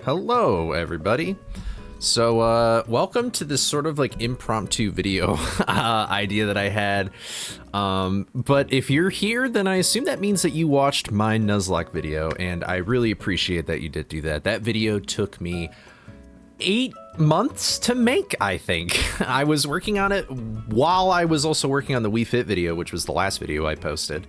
Hello, everybody. So, welcome to this sort of like impromptu video idea that I had. But if you're here, then I assume that means that you watched my Nuzlocke video, and I really appreciate that you did do that. That video took me 8 months to make, I think. I was working on it while I was also working on the Wii Fit video, which was the last video I posted.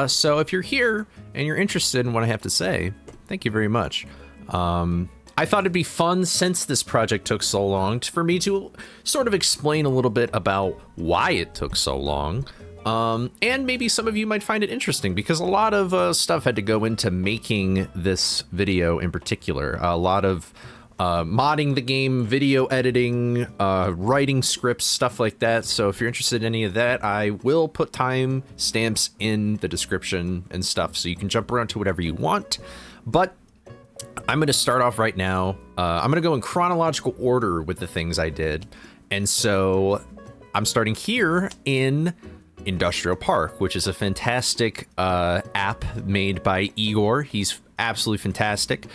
So if you're here and you're interested in what I have to say, thank you very much. I thought it'd be fun, since this project took so long, for me to sort of explain a little bit about why it took so long. And maybe some of you might find it interesting, because a lot of stuff had to go into making this video in particular. A lot of modding the game, video editing, writing scripts, stuff like that. So if you're interested in any of that, I will put time stamps in the description and stuff, so you can jump around to whatever you want. But I'm going to start off right now. I'm going to go in chronological order with the things I did. And so I'm starting here in Industrial Park, which is a fantastic app made by Igor. He's absolutely fantastic.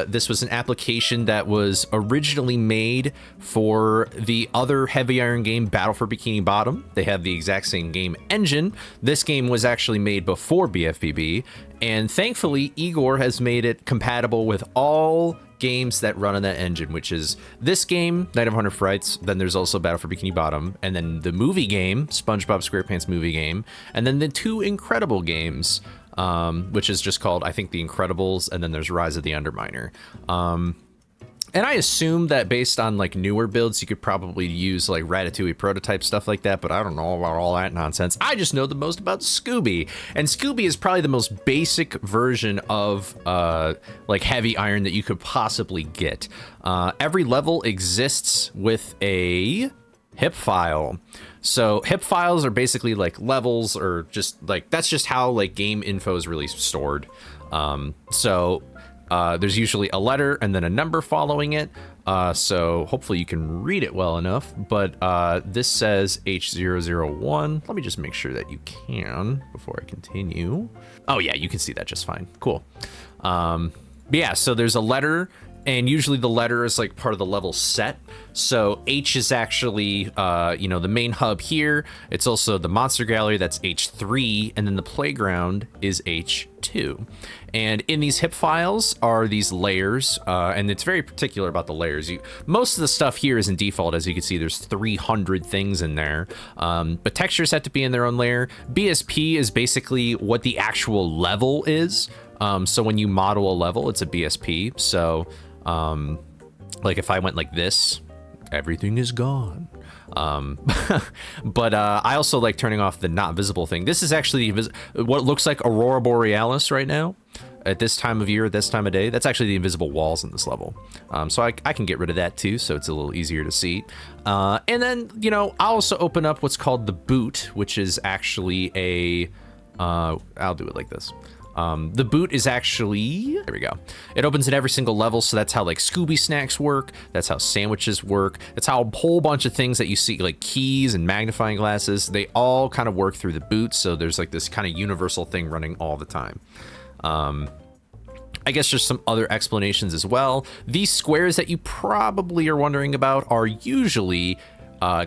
This was an application that was originally made for the other Heavy Iron game, Battle for Bikini Bottom. They have the exact same game engine. This game was actually made before BFBB, and thankfully Igor has made it compatible with all games that run on that engine, which is this game, Night of 100 Frights, then there's also Battle for Bikini Bottom, and then the movie game, SpongeBob SquarePants movie game, and then the two Incredible games, which is just called, I think, The Incredibles, and then there's Rise of the Underminer. And I assume that based on like newer builds, you could probably use like Ratatouille prototype, stuff like that, but I don't know about all that nonsense. I just know the most about Scooby, and Scooby is probably the most basic version of like Heavy Iron that you could possibly get. Every level exists with a hip file. So hip files are basically like levels, or just like, that's just how like game info is really stored. There's usually a letter and then a number following it. So hopefully you can read it well enough, but this says H001. Let me just make sure that you can before I continue. Oh yeah, you can see that just fine. Cool. Yeah, so there's a letter, and usually the letter is like part of the level set. So H is actually, the main hub here. It's also the monster gallery, that's H3, and then the playground is H2. And in these hip files are these layers, and it's very particular about the layers. Most of the stuff here is in default. As you can see, there's 300 things in there, but textures have to be in their own layer. BSP is basically what the actual level is. So when you model a level, it's a BSP. So like if I went like this, everything is gone. But I also like turning off the not visible thing. This is actually what looks like Aurora Borealis right now at this time of year, at this time of day. That's actually the invisible walls in this level. So I can get rid of that too, so it's a little easier to see. And then, I'll also open up what's called the boot, which is actually a, I'll do it like this. The boot is actually, there we go. It opens in every single level, so that's how like Scooby snacks work. That's how sandwiches work. That's how a whole bunch of things that you see, like keys and magnifying glasses, they all kind of work through the boot. So there's like this kind of universal thing running all the time. I guess there's some other explanations as well. These squares that you probably are wondering about are usually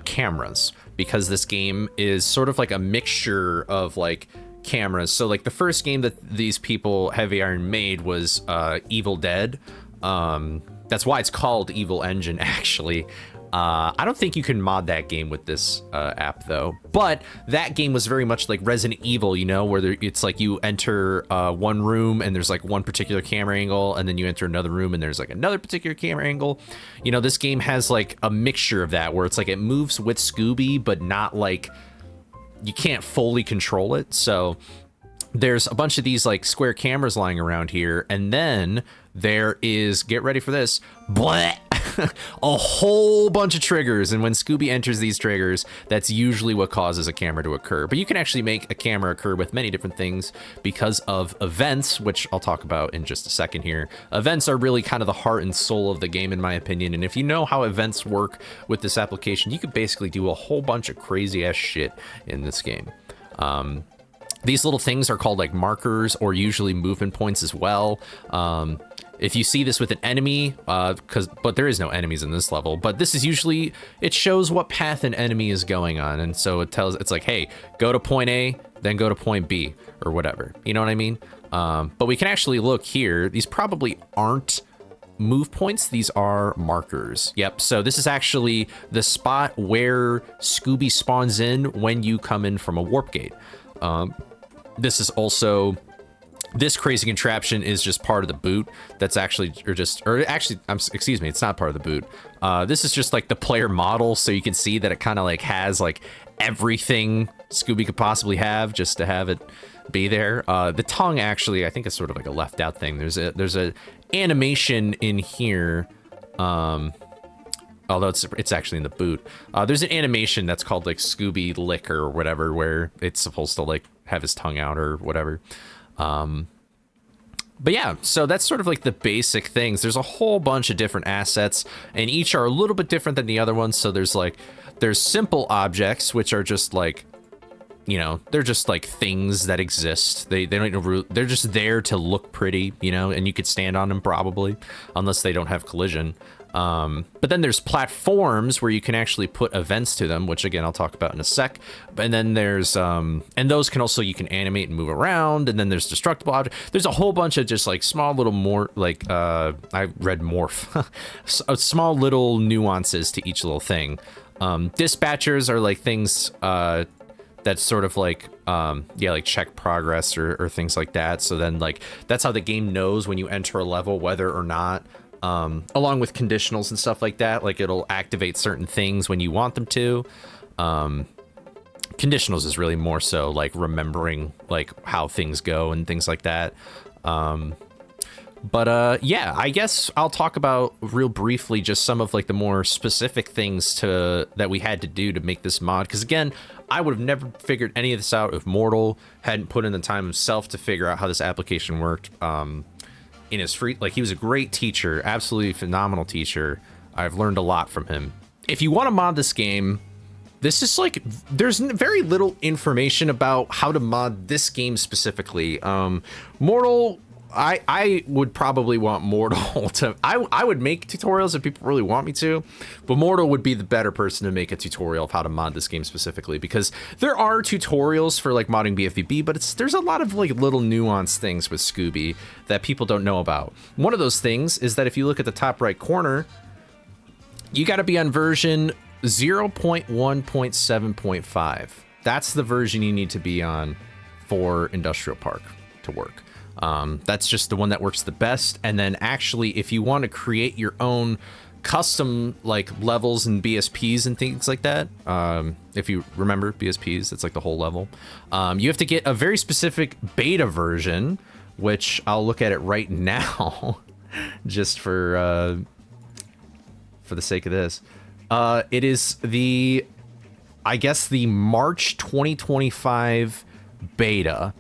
cameras, because this game is sort of like a mixture of like cameras. So like the first game that these people, Heavy Iron, made was Evil Dead. That's why it's called Evil Engine, actually. I don't think you can mod that game with this app though, but that game was very much like Resident Evil, where it's like you enter one room and there's like one particular camera angle, and then you enter another room and there's like another particular camera angle. This game has like a mixture of that, where it's like it moves with Scooby, but not like you can't fully control it. So there's a bunch of these like square cameras lying around here, and then there is, get ready for this, bleh, a whole bunch of triggers. And when Scooby enters these triggers, that's usually what causes a camera to occur. But you can actually make a camera occur with many different things because of events, which I'll talk about in just a second here. Events are really kind of the heart and soul of the game, in my opinion. And if you know how events work with this application, you could basically do a whole bunch of crazy ass shit in this game. These little things are called like markers or usually movement points as well. If you see this with an enemy, but there is no enemies in this level, but this is usually, it shows what path an enemy is going on. And so it's like, hey, go to point A, then go to point B or whatever. You know what I mean? But we can actually look here. These probably aren't move points. These are markers. Yep. So this is actually the spot where Scooby spawns in when you come in from a warp gate. This is also, this crazy contraption is just part of the boot. That's actually, excuse me, it's not part of the boot. This is just like the player model. So you can see that it kind of like has like everything Scooby could possibly have just to have it be there. The tongue actually, I think is sort of like a left out thing. There's a animation in here. Although it's actually in the boot. There's an animation that's called like Scooby Lick or whatever, where it's supposed to like have his tongue out or whatever. But yeah, so that's sort of like the basic things. There's a whole bunch of different assets, and each are a little bit different than the other ones. So there's simple objects, which are just like, you know, they're just like things that exist. They don't, they're just there to look pretty, you know, and you could stand on them probably, unless they don't have collision. But then there's platforms where you can actually put events to them, which again, I'll talk about in a sec. And then there's, and those can also, you can animate and move around. And then there's destructible objects. There's a whole bunch of just like small little more, like, I read morph, small little nuances to each little thing. Dispatchers are like things, that's sort of like, yeah, like check progress or things like that. So then like, that's how the game knows when you enter a level, whether or not, along with conditionals and stuff like that, like it'll activate certain things when you want them to. Conditionals is really more so like remembering like how things go and things like that. But yeah, I guess I'll talk about real briefly just some of like the more specific things that we had to do to make this mod. Because again, I would have never figured any of this out if Mortal hadn't put in the time himself to figure out how this application worked. In his free, like he was a great teacher, absolutely phenomenal teacher. I've learned a lot from him. If you want to mod this game, this is like, there's very little information about how to mod this game specifically. Mortal, I would probably want Mortal to, I would make tutorials if people really want me to, but Mortal would be the better person to make a tutorial of how to mod this game specifically, because there are tutorials for like modding BFBB, but there's a lot of like little nuanced things with Scooby that people don't know about. One of those things is that if you look at the top right corner, you got to be on version 0.1.7.5. That's the version you need to be on for Industrial Park to work. That's just the one that works the best. And then actually, if you want to create your own custom like levels and BSPs and things like that, if you remember BSPs, it's like the whole level. You have to get a very specific beta version, which I'll look at it right now, just for the sake of this. It is I guess the March 2025 beta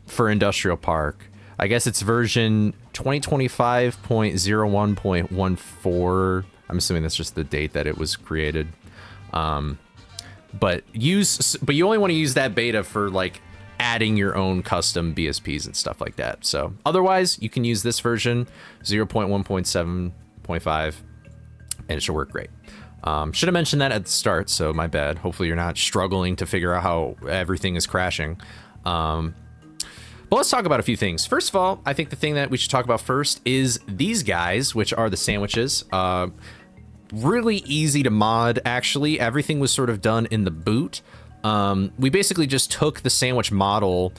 for Industrial Park. I guess it's version 2025.01.14. I'm assuming that's just the date that it was created. But you only want to use that beta for like adding your own custom BSPs and stuff like that. So otherwise you can use this version 0.1.7.5 and it should work great. Should have mentioned that at the start, so my bad. Hopefully you're not struggling to figure out how everything is crashing. But let's talk about a few things. First of all, I think the thing that we should talk about first is these guys, which are the sandwiches. Really easy to mod, actually. Everything was sort of done in the boot. We basically just took the sandwich model.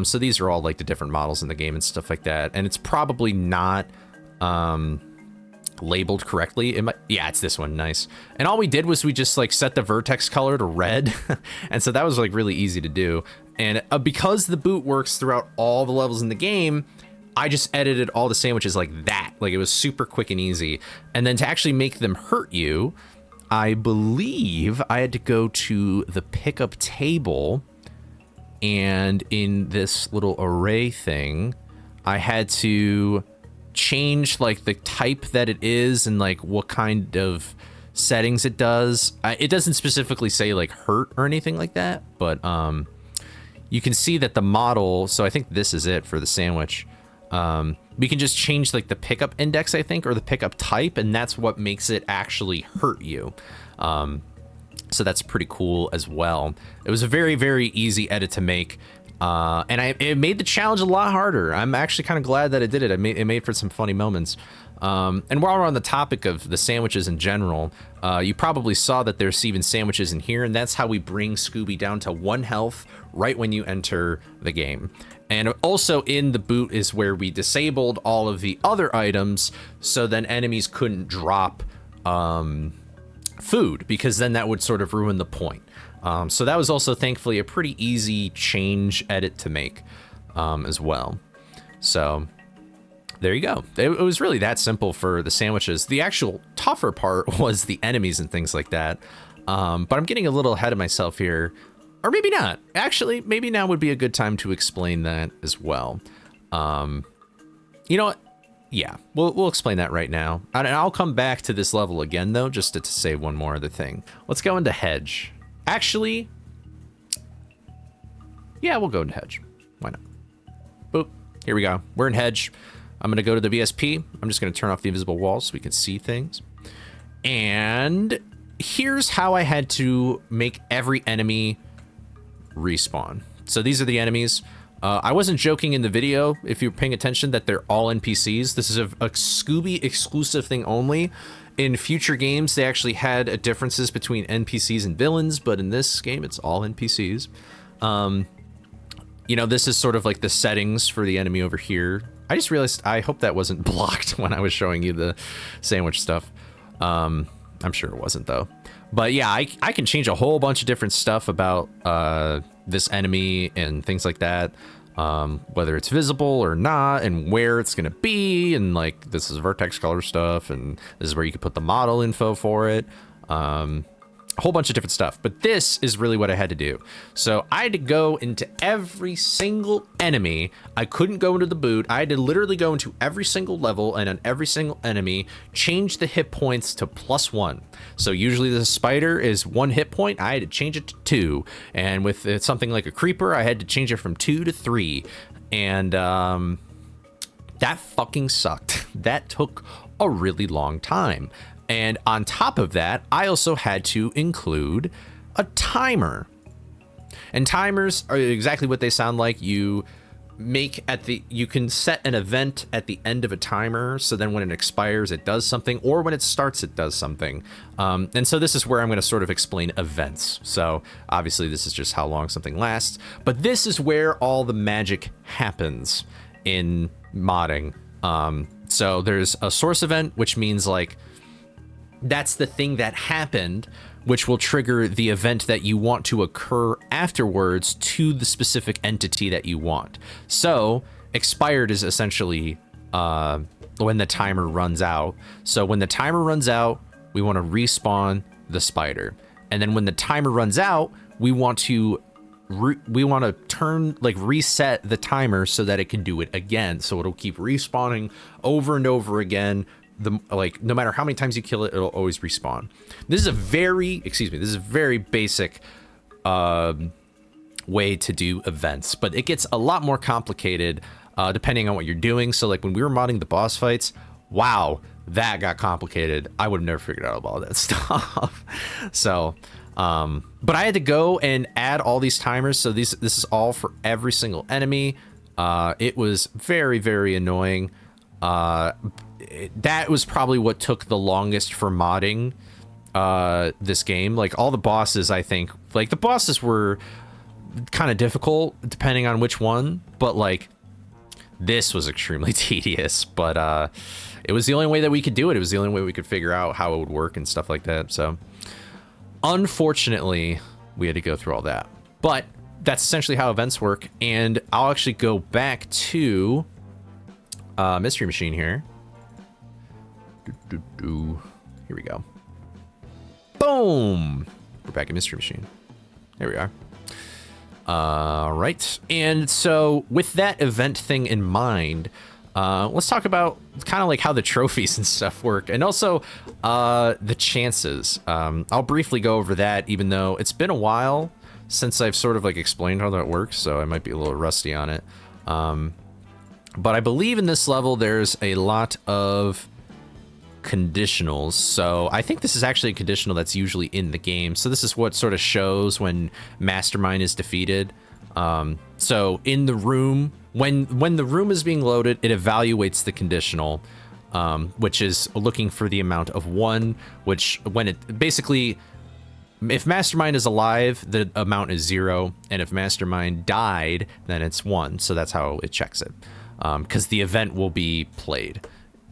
So these are all like the different models in the game and stuff like that. And it's probably not labeled correctly. Yeah, it's this one. Nice. And all we did was we just like set the vertex color to red. And so that was like really easy to do. And because the boot works throughout all the levels in the game, I just edited all the sandwiches like that. Like it was super quick and easy. And then to actually make them hurt you, I believe I had to go to the pickup table, and in this little array thing, I had to change like the type that it is and like what kind of settings it does. It doesn't specifically say like hurt or anything like that, but you can see that the model, so I think this is it for the sandwich. We can just change like the pickup index, I think, or the pickup type, and that's what makes it actually hurt you. So that's pretty cool as well. It was a very, very easy edit to make. And it made the challenge a lot harder. I'm actually kind of glad that it did it. It made for some funny moments. And while we're on the topic of the sandwiches in general, you probably saw that there's even sandwiches in here, and that's how we bring Scooby down to 1 health right when you enter the game. And also in the boot is where we disabled all of the other items, so then enemies couldn't drop food, because then that would sort of ruin the point. So that was also thankfully a pretty easy change edit to make as well. So there you go. It was really that simple for the sandwiches. The actual tougher part was the enemies and things like that. But I'm getting a little ahead of myself here. Or maybe not. Actually, maybe now would be a good time to explain that as well. You know what? Yeah, we'll explain that right now. And I'll come back to this level again, though, just to say one more other thing. Let's go into Hedge. Actually, yeah, we'll go into Hedge. Why not? Boop. Here we go. We're in Hedge. I'm going to go to the VSP. I'm just going to turn off the invisible walls so we can see things. And here's how I had to make every enemy respawn. So these are the enemies. I wasn't joking in the video, if you're paying attention, that they're all NPCs. This is a Scooby exclusive thing only. In future games, they actually had differences between NPCs and villains, but in this game, it's all NPCs. You know, this is sort of like the settings for the enemy over here. I just realized, I hope that wasn't blocked when I was showing you the sandwich stuff. I'm sure it wasn't, though. But yeah, I can change a whole bunch of different stuff about this enemy and things like that. Whether it's visible or not, and where it's gonna be, and like this is vertex color stuff, and this is where you can put the model info for it. A whole bunch of different stuff, but this is really what I had to do. So I had to go into every single enemy. I couldn't go into the boot. I had to literally go into every single level and on every single enemy, change the hit points to +1. So usually the spider is 1 hit point. I had to change it to 2. And with something like a creeper, I had to change it from 2 to 3. And that fucking sucked. That took a really long time. And on top of that, I also had to include a timer. And timers are exactly what they sound like. You can set an event at the end of a timer, so then when it expires, it does something, or when it starts, it does something. And so this is where I'm going to sort of explain events. So obviously this is just how long something lasts, but this is where all the magic happens in modding. So there's a source event, which means like, that's the thing that happened, which will trigger the event that you want to occur afterwards to the specific entity that you want. So expired is essentially when the timer runs out. So when the timer runs out, we want to respawn the spider. And then when the timer runs out, we want to reset the timer so that it can do it again. So it'll keep respawning over and over again. No matter how many times you kill it, it'll always respawn. This is a very basic way to do events, but it gets a lot more complicated depending on what you're doing. So like when we were modding the boss fights, wow, that got complicated. I would have never figured out all that stuff. So, but I had to go and add all these timers. So this is all for every single enemy. It was very, very annoying. That was probably what took the longest for modding this game. Like all the bosses, I think, like the bosses were kind of difficult depending on which one, but like this was extremely tedious, but it was the only way that we could do it. It was the only way we could figure out how it would work and stuff like that. So unfortunately, we had to go through all that, but that's essentially how events work. And I'll actually go back to Mystery Machine here. Here we go. Boom! We're back at Mystery Machine. There we are. All right. And so with that event thing in mind, let's talk about kind of like how the trophies and stuff work, and also the chances. I'll briefly go over that, even though it's been a while since I've sort of like explained how that works, so I might be a little rusty on it. But I believe in this level there's a lot of conditionals. So I think this is actually a conditional that's usually in the game. So this is what sort of shows when Mastermind is defeated. So in the room, when the room is being loaded, it evaluates the conditional, which is looking for the amount of 1, which when it basically, if Mastermind is alive, the amount is 0, and if Mastermind died, then it's 1. So that's how it checks it, because the event will be played.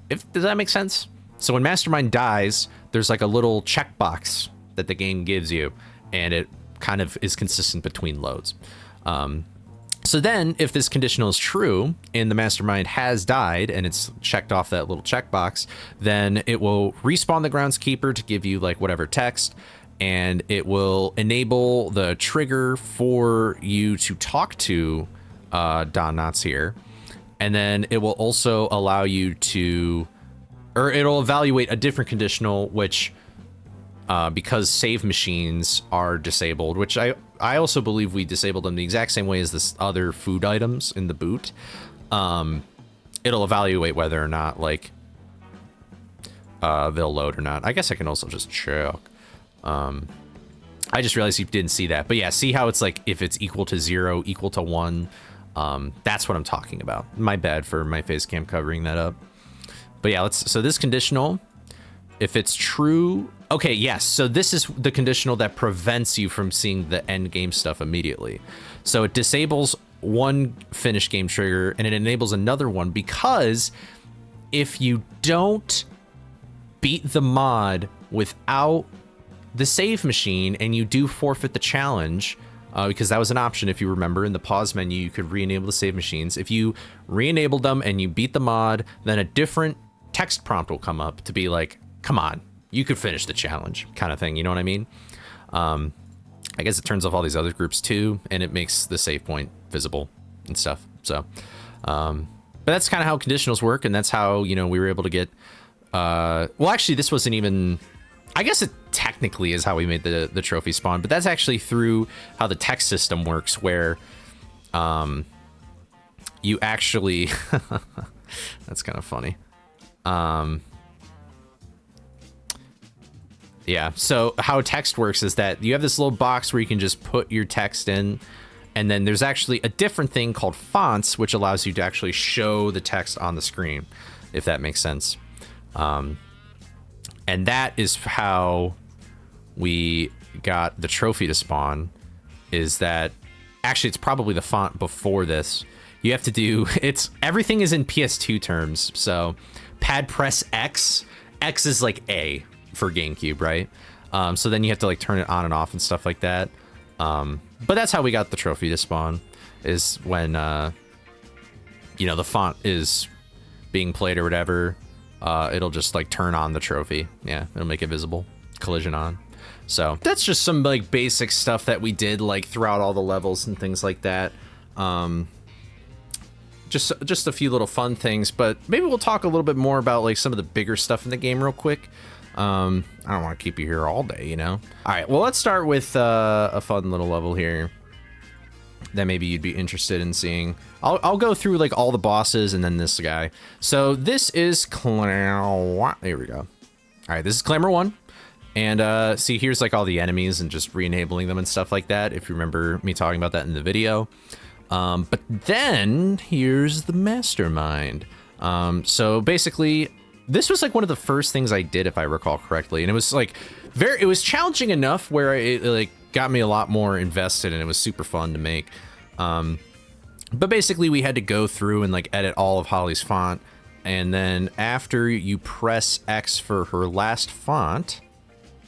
Does that make sense? So when Mastermind dies, there's like a little checkbox that the game gives you, and it kind of is consistent between loads. So then, if this conditional is true, and the Mastermind has died, and it's checked off that little checkbox, then it will respawn the groundskeeper to give you like whatever text, and it will enable the trigger for you to talk to Don Knotts here, and then it will also allow you to, or it'll evaluate a different conditional, which because save machines are disabled, which I also believe we disabled them the exact same way as this other food items in the boot. It'll evaluate whether or not like they'll load or not. I guess I can also just check. I just realized you didn't see that, but yeah, see how it's like if it's equal to 0, equal to 1. That's what I'm talking about. My bad for my face cam covering that up. But yeah, so this conditional, if it's true, okay, yes. So this is the conditional that prevents you from seeing the end game stuff immediately. So it disables one finish game trigger and it enables another one, because if you don't beat the mod without the save machine and you do forfeit the challenge, because that was an option, if you remember, in the pause menu, you could re-enable the save machines. If you re-enabled them and you beat the mod, then a different text prompt will come up to be like, come on, you could finish the challenge, kind of thing. You know what I mean? I guess it turns off all these other groups too, and it makes the save point visible and stuff. So, but that's kind of how conditionals work, and that's how, you know, we were able to get, well, actually, this wasn't even, I guess it technically is how we made the trophy spawn, but that's actually through how the text system works, where you actually, that's kind of funny. Yeah, so how text works is that you have this little box where you can just put your text in, and then there's actually a different thing called fonts, which allows you to actually show the text on the screen, if that makes sense. And that is how we got the trophy to spawn, is that, actually it's probably the font before this. You have to do, everything is in PS2 terms, so pad press X is like A for GameCube, right? So then you have to like turn it on and off and stuff like that. But that's how we got the trophy to spawn, is when you know, the font is being played or whatever, it'll just like turn on the trophy. Yeah, it'll make it visible, collision on. So that's just some like basic stuff that we did like throughout all the levels and things like that. Just a few little fun things, but maybe we'll talk a little bit more about like some of the bigger stuff in the game real quick. I don't want to keep you here all day, you know? All right, well, let's start with a fun little level here that maybe you'd be interested in seeing. I'll go through like all the bosses and then this guy. So this is here we go. All right, this is Clamor 1. And see, here's like all the enemies and just re-enabling them and stuff like that, if you remember me talking about that in the video. But then here's the Mastermind. So basically, this was like one of the first things I did, if I recall correctly, and it was like it was challenging enough where it like got me a lot more invested, and it was super fun to make. But basically, we had to go through and like edit all of Holly's font, and then after you press X for her last font,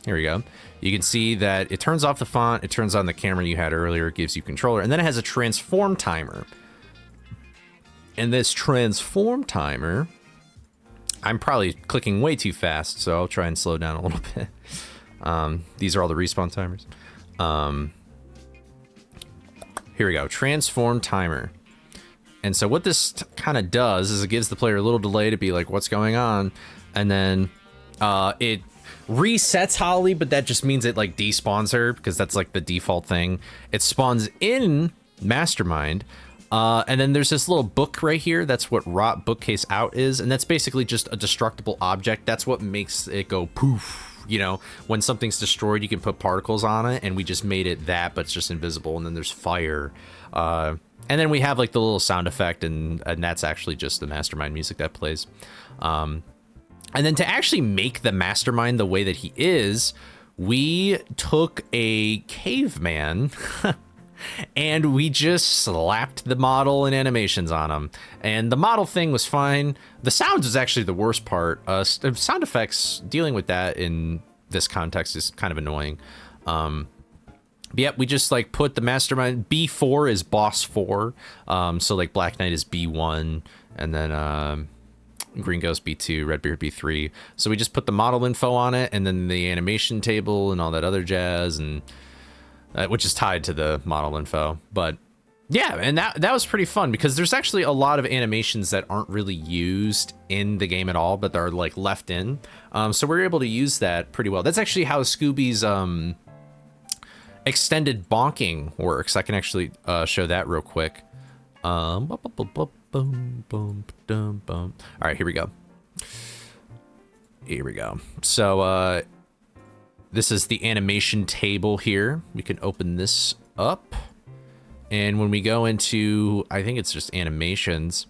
here we go. You can see that it turns off the font, it turns on the camera you had earlier, it gives you controller, and then it has a transform timer. And this transform timer, I'm probably clicking way too fast, so I'll try and slow down a little bit. These are all the respawn timers. Here we go, transform timer. And so what this kind of does is it gives the player a little delay to be like, what's going on? And then it resets Holly, but that just means it like despawns her because that's like the default thing. It spawns in Mastermind. And then there's this little book right here. That's what rot bookcase out is. And that's basically just a destructible object. That's what makes it go poof. You know, when something's destroyed, you can put particles on it, and we just made it that, but it's just invisible. And then there's fire. And then we have like the little sound effect, and that's actually just the Mastermind music that plays. And then to actually make the Mastermind the way that he is, we took a caveman and we just slapped the model and animations on him. And the model thing was fine. The sounds was actually the worst part. Sound effects, dealing with that in this context is kind of annoying. But yeah, we just like put the Mastermind. B4 is boss 4. So like Black Knight is B1, and then Green Ghost B2, Redbeard B3. So we just put the model info on it, and then the animation table and all that other jazz, and which is tied to the model info. But yeah, and that was pretty fun because there's actually a lot of animations that aren't really used in the game at all, but they're like left in. So we're able to use that pretty well. That's actually how Scooby's extended bonking works. I can actually show that real quick. All right, here we go. Here we go. So this is the animation table here. We can open this up. And when we go into, I think it's just animations.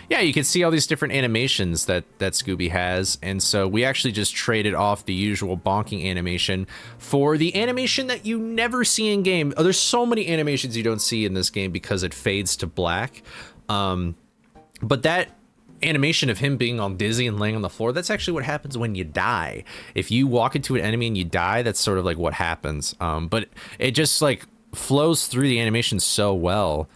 Yeah, you can see all these different animations that Scooby has. And so we actually just traded off the usual bonking animation for the animation that you never see in game. Oh, there's so many animations you don't see in this game because it fades to black. But that animation of him being all dizzy and laying on the floor, that's actually what happens when you die. If you walk into an enemy and you die, that's sort of like what happens. But it just like flows through the animation so well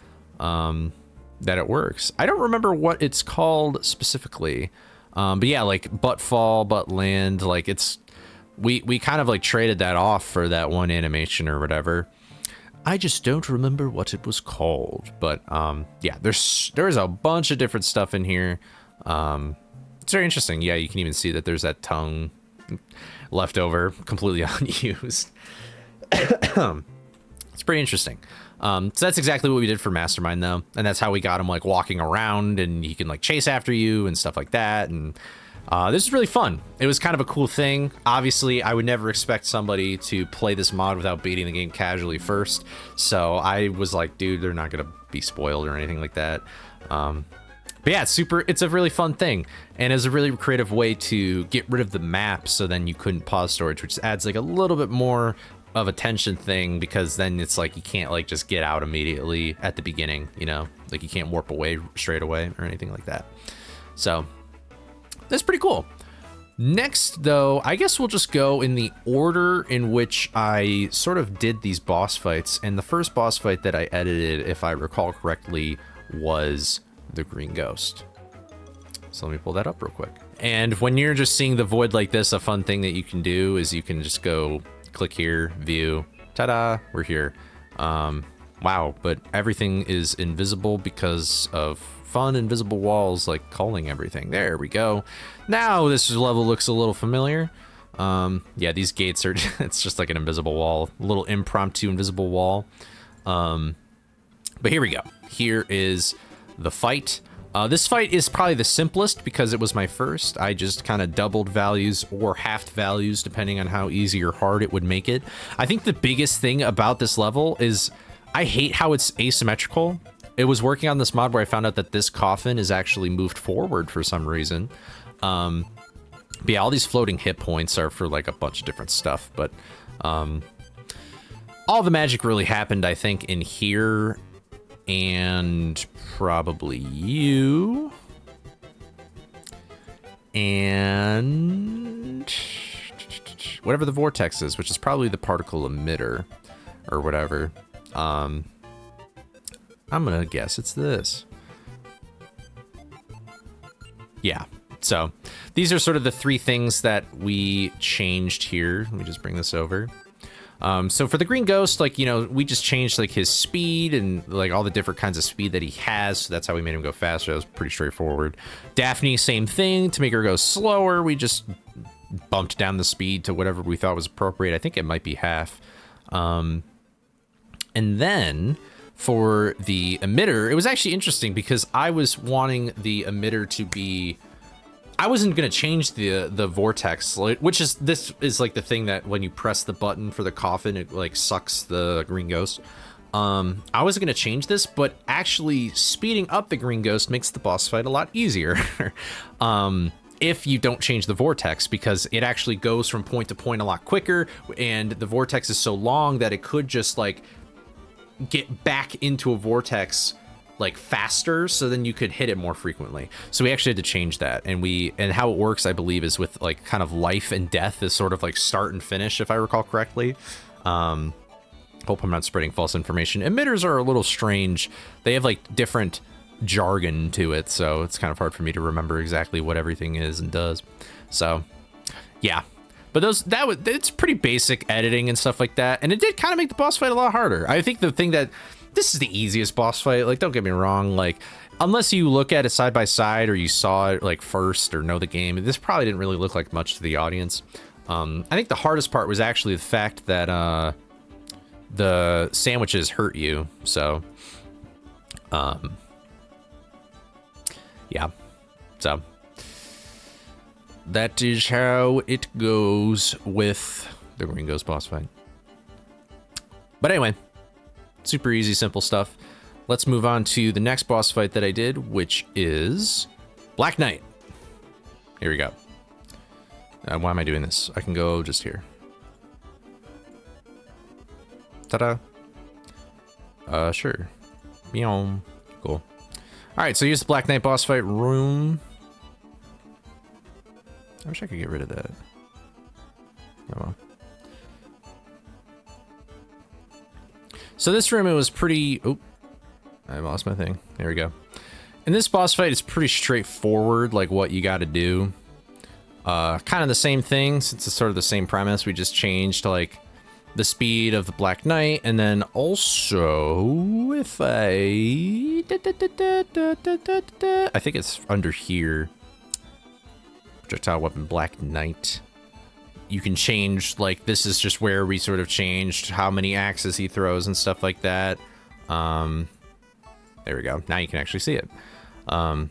that it works. I don't remember what it's called specifically, but yeah, like butt fall, butt land, like it's we kind of like traded that off for that one animation or whatever. I just don't remember what it was called, but yeah, there's a bunch of different stuff in here. It's very interesting. Yeah, you can even see that there's that tongue left over, completely unused. It's pretty interesting. So that's exactly what we did for Mastermind, though, and that's how we got him like walking around, and he can like chase after you and stuff like that. And this is really fun. It was kind of a cool thing. Obviously, I would never expect somebody to play this mod without beating the game casually first. So I was like, dude, they're not gonna be spoiled or anything like that. But yeah, it's a really fun thing, and it's a really creative way to get rid of the map so then you couldn't pause storage, which adds like a little bit more of a tension thing, because then it's like you can't like just get out immediately at the beginning, you know, like you can't warp away straight away or anything like that. So that's pretty cool. Next, though, I guess we'll just go in the order in which I sort of did these boss fights. And the first boss fight that I edited, if I recall correctly, was the Green Ghost. So let me pull that up real quick. And when you're just seeing the void like this, a fun thing that you can do is you can just go click here, view, ta-da, we're here. Wow, but everything is invisible because of fun invisible walls like culling everything. There we go. Now this level looks a little familiar. Yeah, these gates are, it's just like an invisible wall, a little impromptu invisible wall. But here we go. Here is the fight. This fight is probably the simplest because it was my first. I just kind of doubled values or halved values depending on how easy or hard it would make it. I think the biggest thing about this level is I hate how it's asymmetrical. It was working on this mod where I found out that this coffin is actually moved forward for some reason. But yeah, all these floating hit points are for like a bunch of different stuff. But all the magic really happened, I think, in here. And probably you. And whatever the vortex is, which is probably the particle emitter or whatever. I'm gonna guess it's this. Yeah, so these are sort of the three things that we changed here. Let me just bring this over. So for the Green Ghost, like, you know, we just changed like his speed and like all the different kinds of speed that he has. So that's how we made him go faster. That was pretty straightforward. Daphne, same thing. To make her go slower, we just bumped down the speed to whatever we thought was appropriate. I think it might be half. And then for the emitter, it was actually interesting because I was wanting the emitter to be, I wasn't going to change the vortex, which is, this is like the thing that when you press the button for the coffin, it like sucks the green ghost. I wasn't going to change this, but actually speeding up the green ghost makes the boss fight a lot easier. If you don't change the vortex, because it actually goes from point to point a lot quicker, and the vortex is so long that it could just like get back into a vortex like faster, so then you could hit it more frequently. So we actually had to change that, and how it works, I believe, is with like kind of life and death is sort of like start and finish, if I recall correctly. Hope I'm not spreading false information. Emitters are a little strange. They have like different jargon to it, so it's kind of hard for me to remember exactly what everything is and does. So yeah, but it's pretty basic editing and stuff like that, and it did kind of make the boss fight a lot harder. I think the thing that this is the easiest boss fight, like, don't get me wrong, like, unless you look at it side by side or you saw it like first or know the game, this probably didn't really look like much to the audience. I think the hardest part was actually the fact that the sandwiches hurt you. So yeah, so that is how it goes with the Green Ghost boss fight. But anyway, super easy, simple stuff. Let's move on to the next boss fight that I did, which is Black Knight. Here we go. Why am I doing this? I can go just here. Ta-da. Sure. Meow. Cool. All right, so here's the Black Knight boss fight room. I wish I could get rid of that. Oh well. So this room, it was pretty... Oh, I lost my thing. There we go. In this boss fight, it's pretty straightforward, like what you got to do. Kind of the same thing, since it's sort of the same premise. We just changed like the speed of the Black Knight, and then also, if I think it's under here. Projectile weapon, Black Knight. You can change, like, this is just where we sort of changed how many axes he throws and stuff like that. There we go. Now you can actually see it. But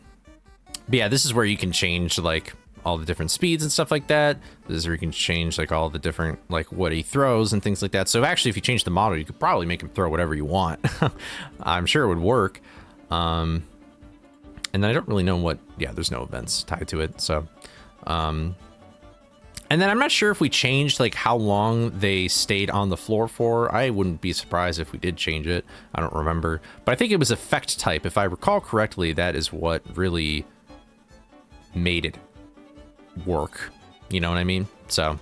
yeah, this is where you can change, like, all the different speeds and stuff like that. This is where you can change, like, all the different, like, what he throws and things like that. So actually, if you change the model, you could probably make him throw whatever you want. I'm sure it would work. And then I don't really know what... Yeah, there's no events tied to it, so... And then I'm not sure if we changed like how long they stayed on the floor for. I wouldn't be surprised if we did change it. I don't remember, but I think it was effect type. If I recall correctly, that is what really made it work. You know what I mean? So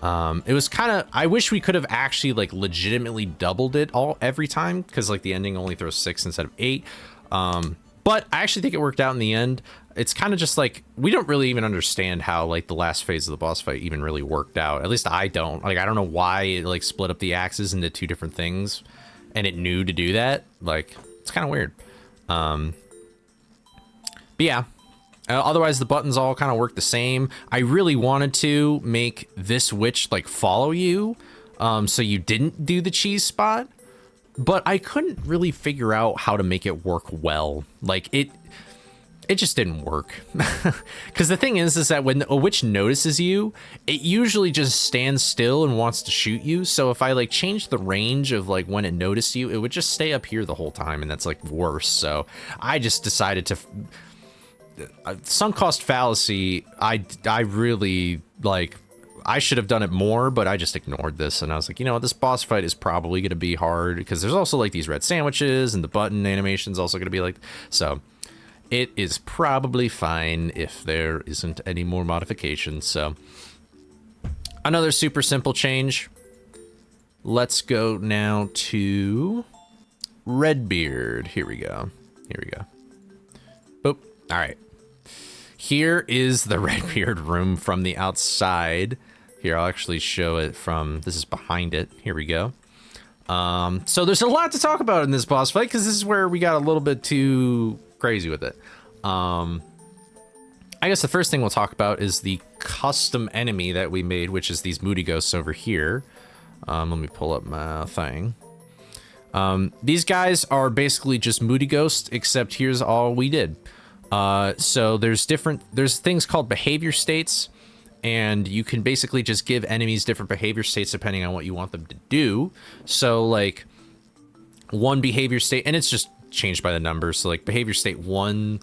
it was kind of, I wish we could have actually like legitimately doubled it every time, because like the ending only throws 6 instead of 8. But I actually think it worked out in the end. It's kind of just like, we don't really even understand how like the last phase of the boss fight even really worked out. At least I don't. Like, I don't know why it like split up the axes into 2 different things, and it knew to do that. Like, it's kind of weird. But yeah, otherwise the buttons all kind of work the same. I really wanted to make this witch like follow you, so you didn't do the cheese spot, but I couldn't really figure out how to make it work well. Like, it just didn't work. Because the thing is that when a witch notices you, it usually just stands still and wants to shoot you. So if I like change the range of like when it noticed you, it would just stay up here the whole time, and that's like worse. So I just decided to sunk cost fallacy. I really like, I should have done it more, but I just ignored this, and I was like, you know what, this boss fight is probably going to be hard, because there's also like these red sandwiches, and the button animation's also going to be like, so it is probably fine if there isn't any more modifications. So another super simple change. Let's go now to Redbeard. Here we go. Here we go. Boop. All right. Here is the Redbeard room from the outside. Here, I'll actually show it from, this is behind it. Here we go. So there's a lot to talk about in this boss fight, because this is where we got a little bit too crazy with it. And I guess the first thing we'll talk about is the custom enemy that we made, which is these moody ghosts over here. Let me pull up my thing. These guys are basically just moody ghosts, except here's all we did. So there's things called behavior states, and you can basically just give enemies different behavior states depending on what you want them to do. So like one behavior state, and it's just changed by the numbers. So like behavior state 1,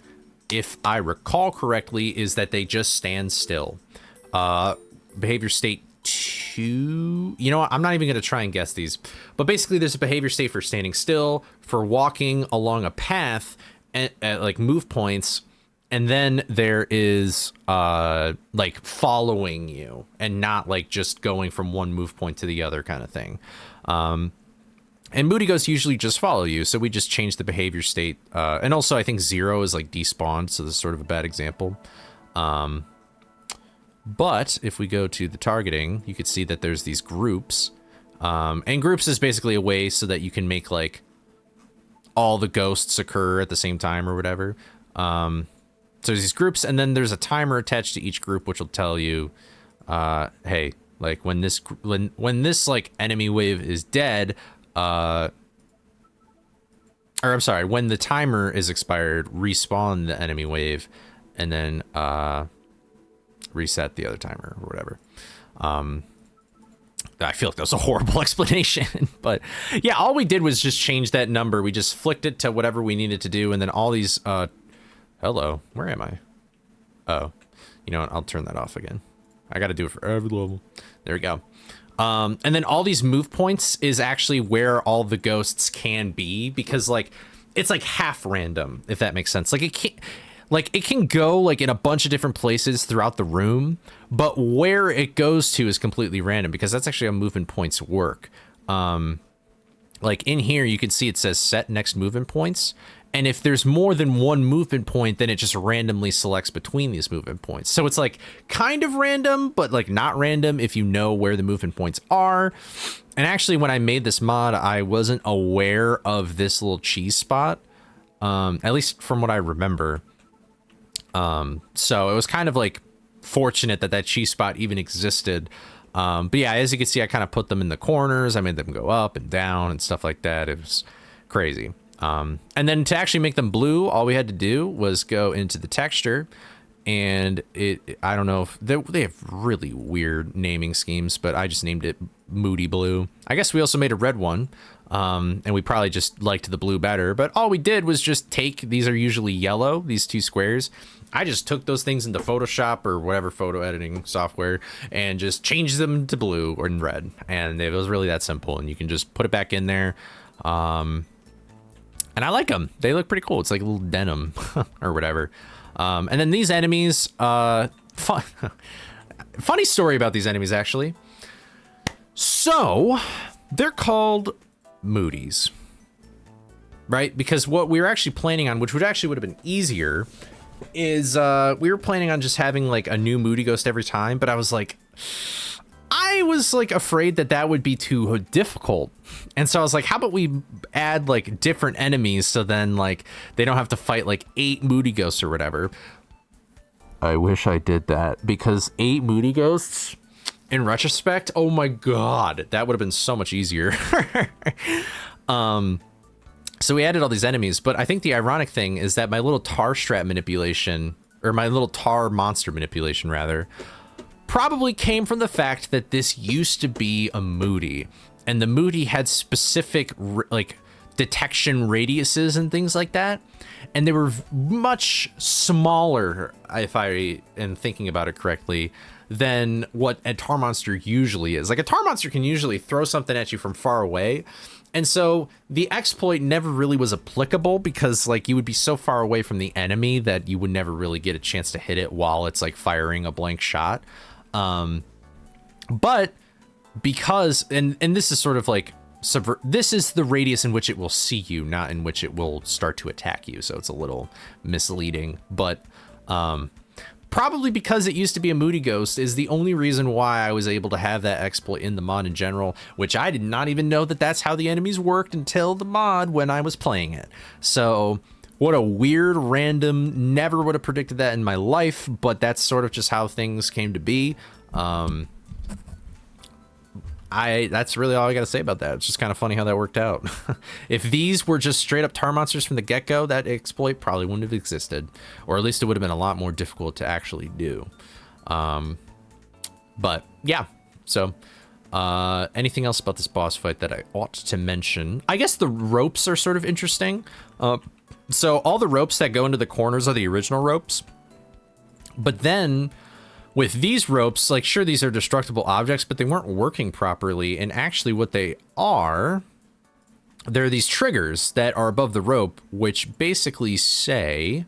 if I recall correctly, is that they just stand still. Behavior state 2, you know what? I'm not even going to try and guess these, but basically there's a behavior state for standing still, for walking along a path at like move points, and then there is like following you and not like just going from one move point to the other kind of thing. And moody ghosts usually just follow you, so we just changed the behavior state. And also I think 0 is like despawned, so this is sort of a bad example. But if we go to the targeting, you could see that there's these groups. And groups is basically a way so that you can make like all the ghosts occur at the same time or whatever. So there's these groups, and then there's a timer attached to each group, which will tell you, hey, like when this like enemy wave is dead, or I'm sorry, when the timer is expired, respawn the enemy wave, and then reset the other timer or whatever. I feel like that was a horrible explanation, but yeah, all we did was just change that number. We just flicked it to whatever we needed to do, and then all these, hello, where am I? Oh, you know what? I'll turn that off again. I got to do it for every level. There we go. And then all these move points is actually where all the ghosts can be, because like, it's like half random, if that makes sense. Like it can go like in a bunch of different places throughout the room, but where it goes to is completely random, because that's actually how movement points work. Like in here, you can see it says set next movement points. And if there's more than one movement point, then it just randomly selects between these movement points. So it's like kind of random, but like not random if you know where the movement points are. And actually, when I made this mod, I wasn't aware of this little cheese spot, at least from what I remember. So it was kind of like fortunate that cheese spot even existed. But yeah, as you can see, I kind of put them in the corners. I made them go up and down and stuff like that. It was crazy. And then to actually make them blue, all we had to do was go into the texture, and I don't know if they have really weird naming schemes, but I just named it Moody Blue. I guess we also made a red one. And we probably just liked the blue better, but all we did was just take, these are usually yellow, these two squares. I just took those things into Photoshop or whatever photo editing software and just changed them to blue or red. And it was really that simple, and you can just put it back in there. And I like them. They look pretty cool. It's like a little denim or whatever. And then these enemies, funny story about these enemies, actually. So they're called Moodies, right? Because what we were actually planning on, which would have been easier, is we were planning on just having like a new Moody Ghost every time, but I was like afraid that would be too difficult. And so I was like, how about we add like different enemies, so then like they don't have to fight like 8 Moody Ghosts or whatever. I wish I did that, because 8 Moody Ghosts, in retrospect, oh my god, that would have been so much easier. So we added all these enemies, but I think the ironic thing is that my little tar strat manipulation, or my little tar monster manipulation rather, probably came from the fact that this used to be a Moody, and the Moody had specific like detection radiuses and things like that, and they were much smaller, if I am thinking about it correctly, than what a tar monster usually is. Like a tar monster can usually throw something at you from far away, and so the exploit never really was applicable, because like you would be so far away from the enemy that you would never really get a chance to hit it while it's like firing a blank shot. But because, and this is sort of like this is the radius in which it will see you, not in which it will start to attack you, so it's a little misleading, but probably because it used to be a Moody Ghost is the only reason why I was able to have that exploit in the mod in general, which I did not even know that that's how the enemies worked until the mod when I was playing it. So What a weird, random, never would have predicted that in my life, but that's sort of just how things came to be. That's really all I got to say about that. It's just kind of funny how that worked out. If these were just straight up tar monsters from the get-go, that exploit probably wouldn't have existed, or at least it would have been a lot more difficult to actually do. But yeah, so anything else about this boss fight that I ought to mention? I guess the ropes are sort of interesting. So all the ropes that go into the corners are the original ropes, but then with these ropes, like, sure, these are destructible objects, but they weren't working properly. And actually what they are, there are these triggers that are above the rope, which basically say,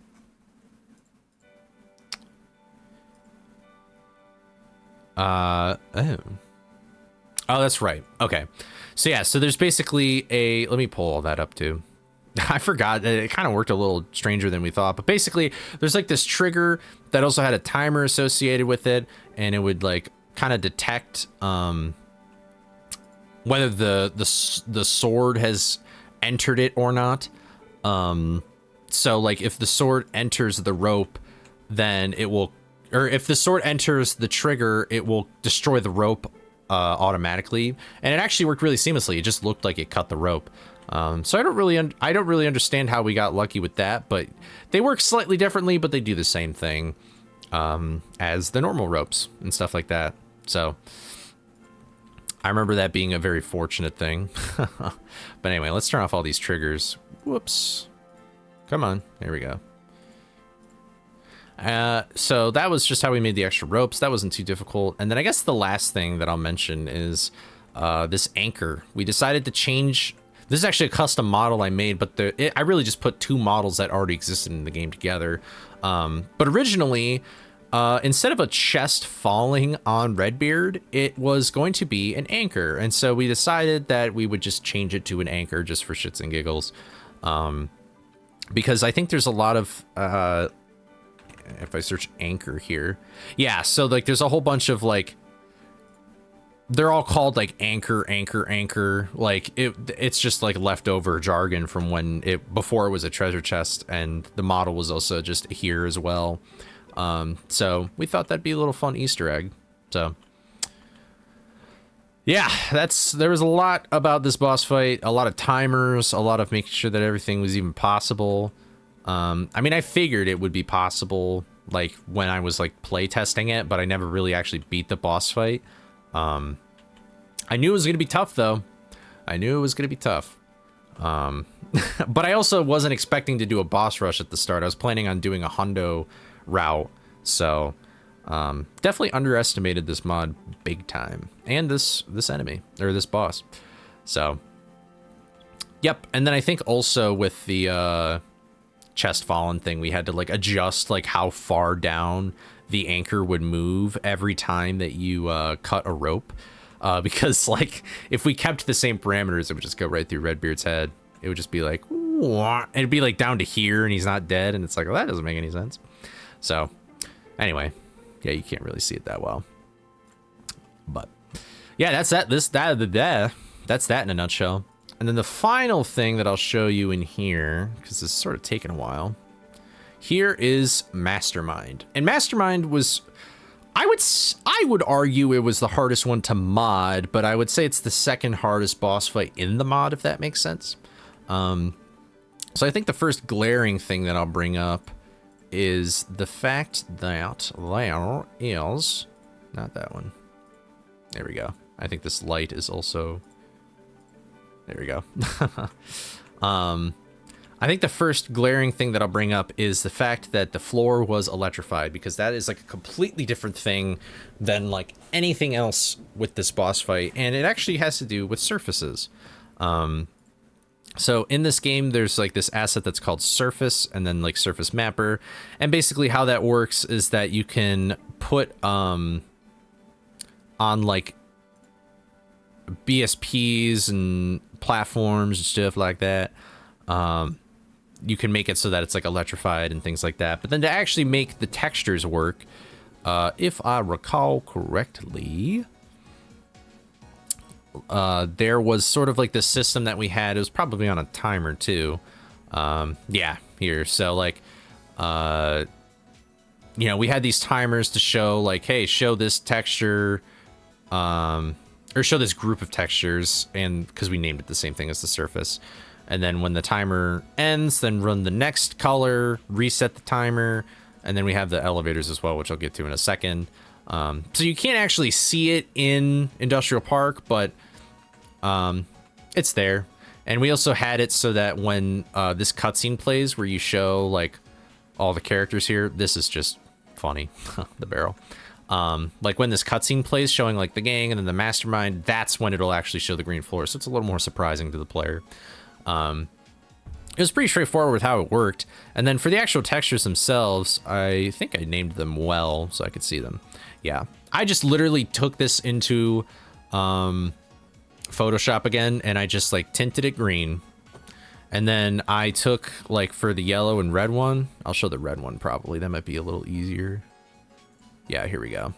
oh, that's right. Okay. So yeah, so there's basically let me pull all that up too. I forgot. It kind of worked a little stranger than we thought, but basically there's like this trigger that also had a timer associated with it, and it would like kind of detect whether the sword has entered it or not. So like if the sword enters the rope, then it will, or if the sword enters the trigger, it will destroy the rope automatically. And it actually worked really seamlessly. It just looked like it cut the rope. So I don't really understand how we got lucky with that, but they work slightly differently, but they do the same thing as the normal ropes and stuff like that. So I remember that being a very fortunate thing. But anyway, let's turn off all these triggers. Whoops. Come on. There we go. So that was just how we made the extra ropes. That wasn't too difficult. And then I guess the last thing that I'll mention is this anchor. We decided to change. This is actually a custom model I made, but I really just put two models that already existed in the game together. But originally, instead of a chest falling on Redbeard, it was going to be an anchor. And so we decided that we would just change it to an anchor just for shits and giggles. Because I think there's a lot of, if I search anchor here, yeah, so like there's a whole bunch of like, they're all called like anchor. Like it's just like leftover jargon from when before it was a treasure chest, and the model was also just here as well. So we thought that'd be a little fun Easter egg. So yeah, there was a lot about this boss fight, a lot of timers, a lot of making sure that everything was even possible. I mean, I figured it would be possible like when I was like play testing it, but I never really actually beat the boss fight. I knew it was going to be tough, though. I knew it was going to be tough. But I also wasn't expecting to do a boss rush at the start. I was planning on doing a hundo route. So definitely underestimated this mod big time. And this enemy, or this boss. So, yep. And then I think also with the chest fallen thing, we had to like adjust like how far down the anchor would move every time that you cut a rope, because like if we kept the same parameters, it would just go right through Redbeard's head. It would just be like, and it'd be like down to here and he's not dead, and it's like, well, that doesn't make any sense. So anyway, yeah, you can't really see it that well, but yeah, that's that. That's that in a nutshell. And then the final thing that I'll show you in here, because this is sort of taking a while, here is Mastermind. And Mastermind was, I would argue it was the hardest one to mod, but I would say it's the second hardest boss fight in the mod, if that makes sense. So I think the first glaring thing that I'll bring up is the fact that there is, not that one. There we go. I think this light is also, there we go. I think the first glaring thing that I'll bring up is the fact that the floor was electrified, because that is like a completely different thing than like anything else with this boss fight. And it actually has to do with surfaces. So in this game, there's like this asset that's called surface, and then like surface mapper. And basically how that works is that you can put on like BSPs and platforms and stuff like that. You can make it so that it's like electrified and things like that. But then to actually make the textures work, if I recall correctly, there was sort of like this system that we had. It was probably on a timer too. Yeah, here. So like, you know, we had these timers to show like, hey, show this texture, or show this group of textures, and because we named it the same thing as the surface. And then when the timer ends, then run the next color, reset the timer, and then we have the elevators as well, which I'll get to in a second. So you can't actually see it in Industrial Park, but it's there. And we also had it so that when this cutscene plays where you show like all the characters here, this is just funny, the barrel. Like when this cutscene plays showing like the gang and then the mastermind, that's when it'll actually show the green floor. So it's a little more surprising to the player. It was pretty straightforward with how it worked. And then for the actual textures themselves, I think I named them well so I could see them. Yeah, I just literally took this into Photoshop again, and I just like tinted it green. And then I took like for the yellow and red one, I'll show the red one probably. That might be a little easier. Yeah, here we go.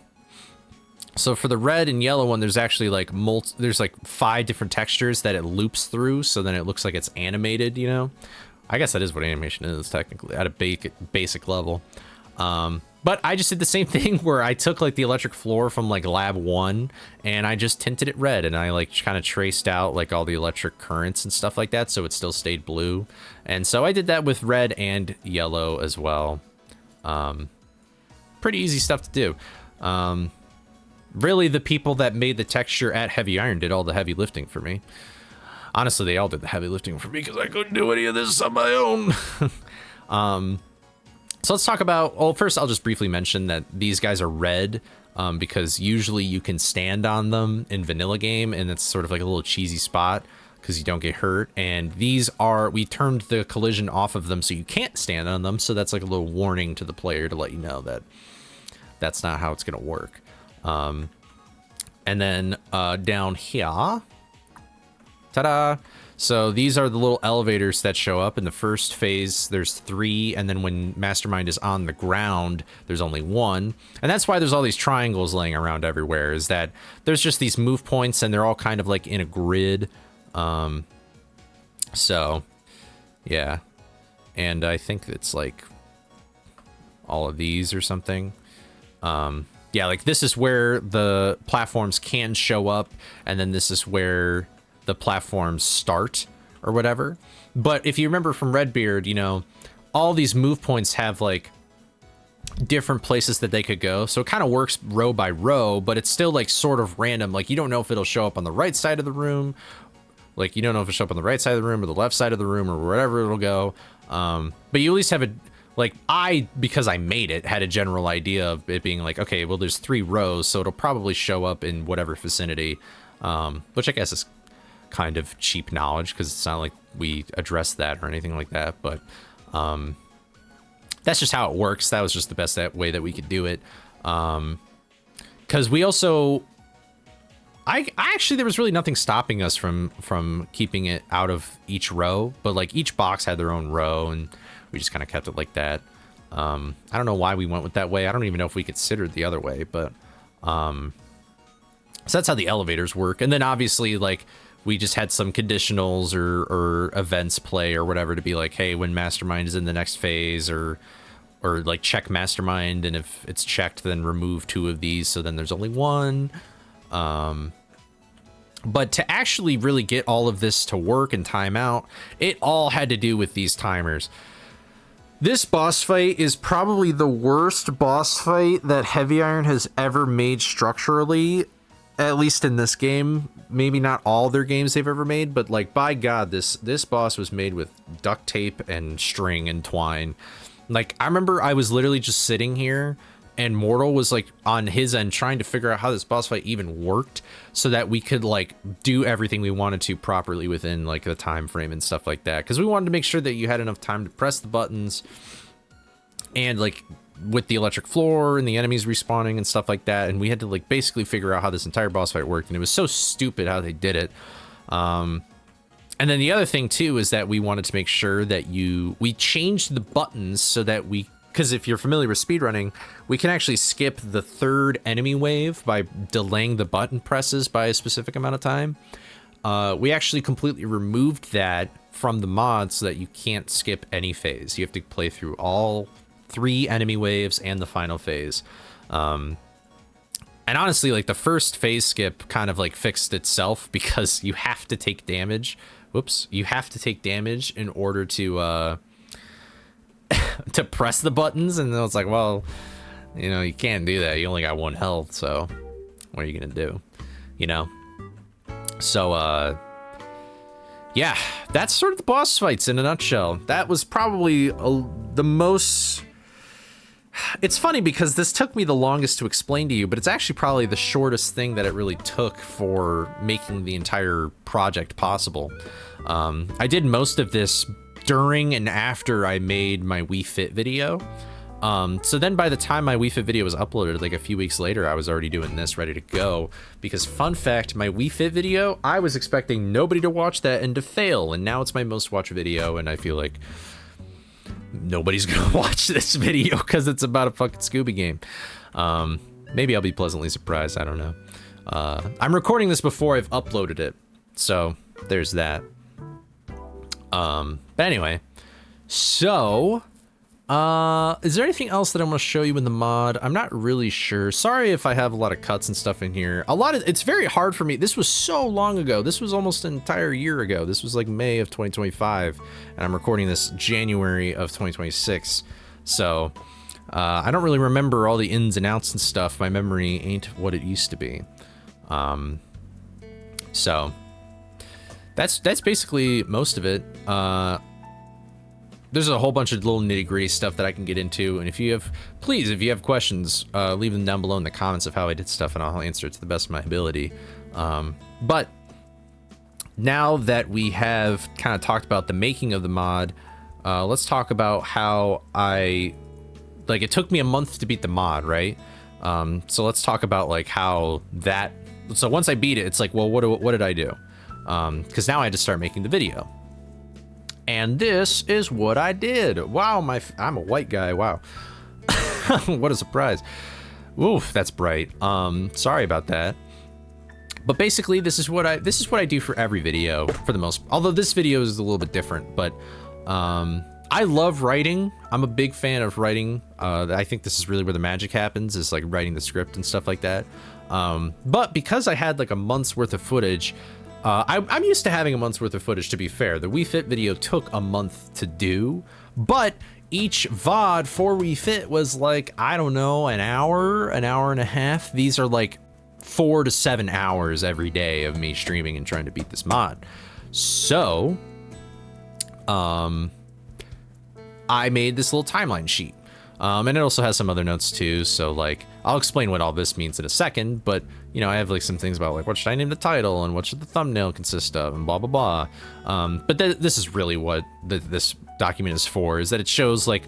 So for the red and yellow one, there's actually like there's like 5 different textures that it loops through, so then it looks like it's animated, you know? I guess that is what animation is technically at a basic level. But I just did the same thing where I took like the electric floor from like lab 1 and I just tinted it red, and I like kind of traced out like all the electric currents and stuff like that, so it still stayed blue. And so I did that with red and yellow as well. Pretty easy stuff to do. Really, the people that made the texture at Heavy Iron did all the heavy lifting for me. Honestly, they all did the heavy lifting for me because I couldn't do any of this on my own. So let's talk about, well, first I'll just briefly mention that these guys are red because usually you can stand on them in vanilla game, and it's sort of like a little cheesy spot because you don't get hurt. And these are, we turned the collision off of them so you can't stand on them. So that's like a little warning to the player to let you know that that's not how it's going to work. And then down here, ta-da! So these are the little elevators that show up in the first phase. There's 3, and then when Mastermind is on the ground, there's only 1. And that's why there's all these triangles laying around everywhere, is that there's just these move points, and they're all kind of like in a grid. So, yeah. And I think it's like all of these or something. Yeah, like this is where the platforms can show up, and then this is where the platforms start or whatever. But if you remember from Redbeard, you know, all these move points have like different places that they could go. So it kind of works row by row, but it's still like sort of random. Like you don't know if it'll show up on the right side of the room. Like you don't know if it'll show up on the right side of the room or the left side of the room or wherever it'll go. But you at least have a, like because I made it, had a general idea of it being like, okay, well there's 3 rows, so it'll probably show up in whatever vicinity, which I guess is kind of cheap knowledge because it's not like we addressed that or anything like that, but that's just how it works. That was just the best way that we could do it, because we also I actually, there was really nothing stopping us from keeping it out of each row, but like each box had their own row, and we just kind of kept it like that. I don't know why we went with that way. I don't even know if we considered the other way, but so that's how the elevators work. And then obviously, like, we just had some conditionals or events play or whatever to be like, hey, when Mastermind is in the next phase, or like check Mastermind, and if it's checked, then remove 2 of these, so then there's only 1. But to actually really get all of this to work and time out, it all had to do with these timers. This boss fight is probably the worst boss fight that Heavy Iron has ever made structurally, at least in this game. Maybe not all their games they've ever made, but like, by God, this boss was made with duct tape and string and twine. Like, I remember I was literally just sitting here, and Mortal was like on his end trying to figure out how this boss fight even worked so that we could like do everything we wanted to properly within like the time frame and stuff like that, because we wanted to make sure that you had enough time to press the buttons, and like with the electric floor and the enemies respawning and stuff like that, and we had to like basically figure out how this entire boss fight worked, and it was so stupid how they did it. And then the other thing too is that we wanted to make sure that we changed the buttons so that because if you're familiar with speedrunning, we can actually skip the 3rd enemy wave by delaying the button presses by a specific amount of time. We actually completely removed that from the mod so that you can't skip any phase. You have to play through all 3 enemy waves and the final phase. And honestly, like the first phase skip kind of like fixed itself because you have to take damage. Whoops. You have to take damage in order to to press the buttons. And then it's like, well, you know, you can't do that. You only got 1 health. So what are you going to do? You know? So, yeah, that's sort of the boss fights in a nutshell. That was probably the most... It's funny because this took me the longest to explain to you, but it's actually probably the shortest thing that it really took for making the entire project possible. I did most of this during and after I made my Wii Fit video. So then by the time my Wii Fit video was uploaded, like a few weeks later, I was already doing this, ready to go. Because fun fact, my Wii Fit video, I was expecting nobody to watch that and to fail. And now it's my most watched video, and I feel like nobody's gonna watch this video because it's about a fucking Scooby game. Maybe I'll be pleasantly surprised, I don't know. I'm recording this before I've uploaded it, so there's that. But anyway, so... is there anything else that I'm going to show you in the mod? I'm not really sure. Sorry if I have a lot of cuts and stuff in here. It's very hard for me. This was so long ago. This was almost an entire year ago. This was like May of 2025, and I'm recording this January of 2026. So, I don't really remember all the ins and outs and stuff. My memory ain't what it used to be. So, that's basically most of it. There's a whole bunch of little nitty-gritty stuff that I can get into, and if you have questions, leave them down below in the comments of how I did stuff, and I'll answer it to the best of my ability. But now that we have kind of talked about the making of the mod, let's talk about how it took me a month to beat the mod, right? So let's talk about like how that. So once I beat it, it's like, well, what did I do? Because now I had to start making the video. And this is what I did. Wow, I'm a white guy. Wow. What a surprise. Oof, that's bright. Sorry about that. But basically, this is what I do for every video for the most. Although this video is a little bit different, but I love writing. I'm a big fan of writing. I think this is really where the magic happens, is like writing the script and stuff like that. But because I had like a month's worth of footage, I'm used to having a month's worth of footage, to be fair. The Wii Fit video took a month to do, but each VOD for Wii Fit was like, I don't know, an hour and a half. These are like 4 to 7 hours every day of me streaming and trying to beat this mod. So, I made this little timeline sheet. And it also has some other notes too, so like I'll explain what all this means in a second, but you know, I have like some things about like what should I name the title and what should the thumbnail consist of and blah blah blah. But this is really what this document is for, is that it shows like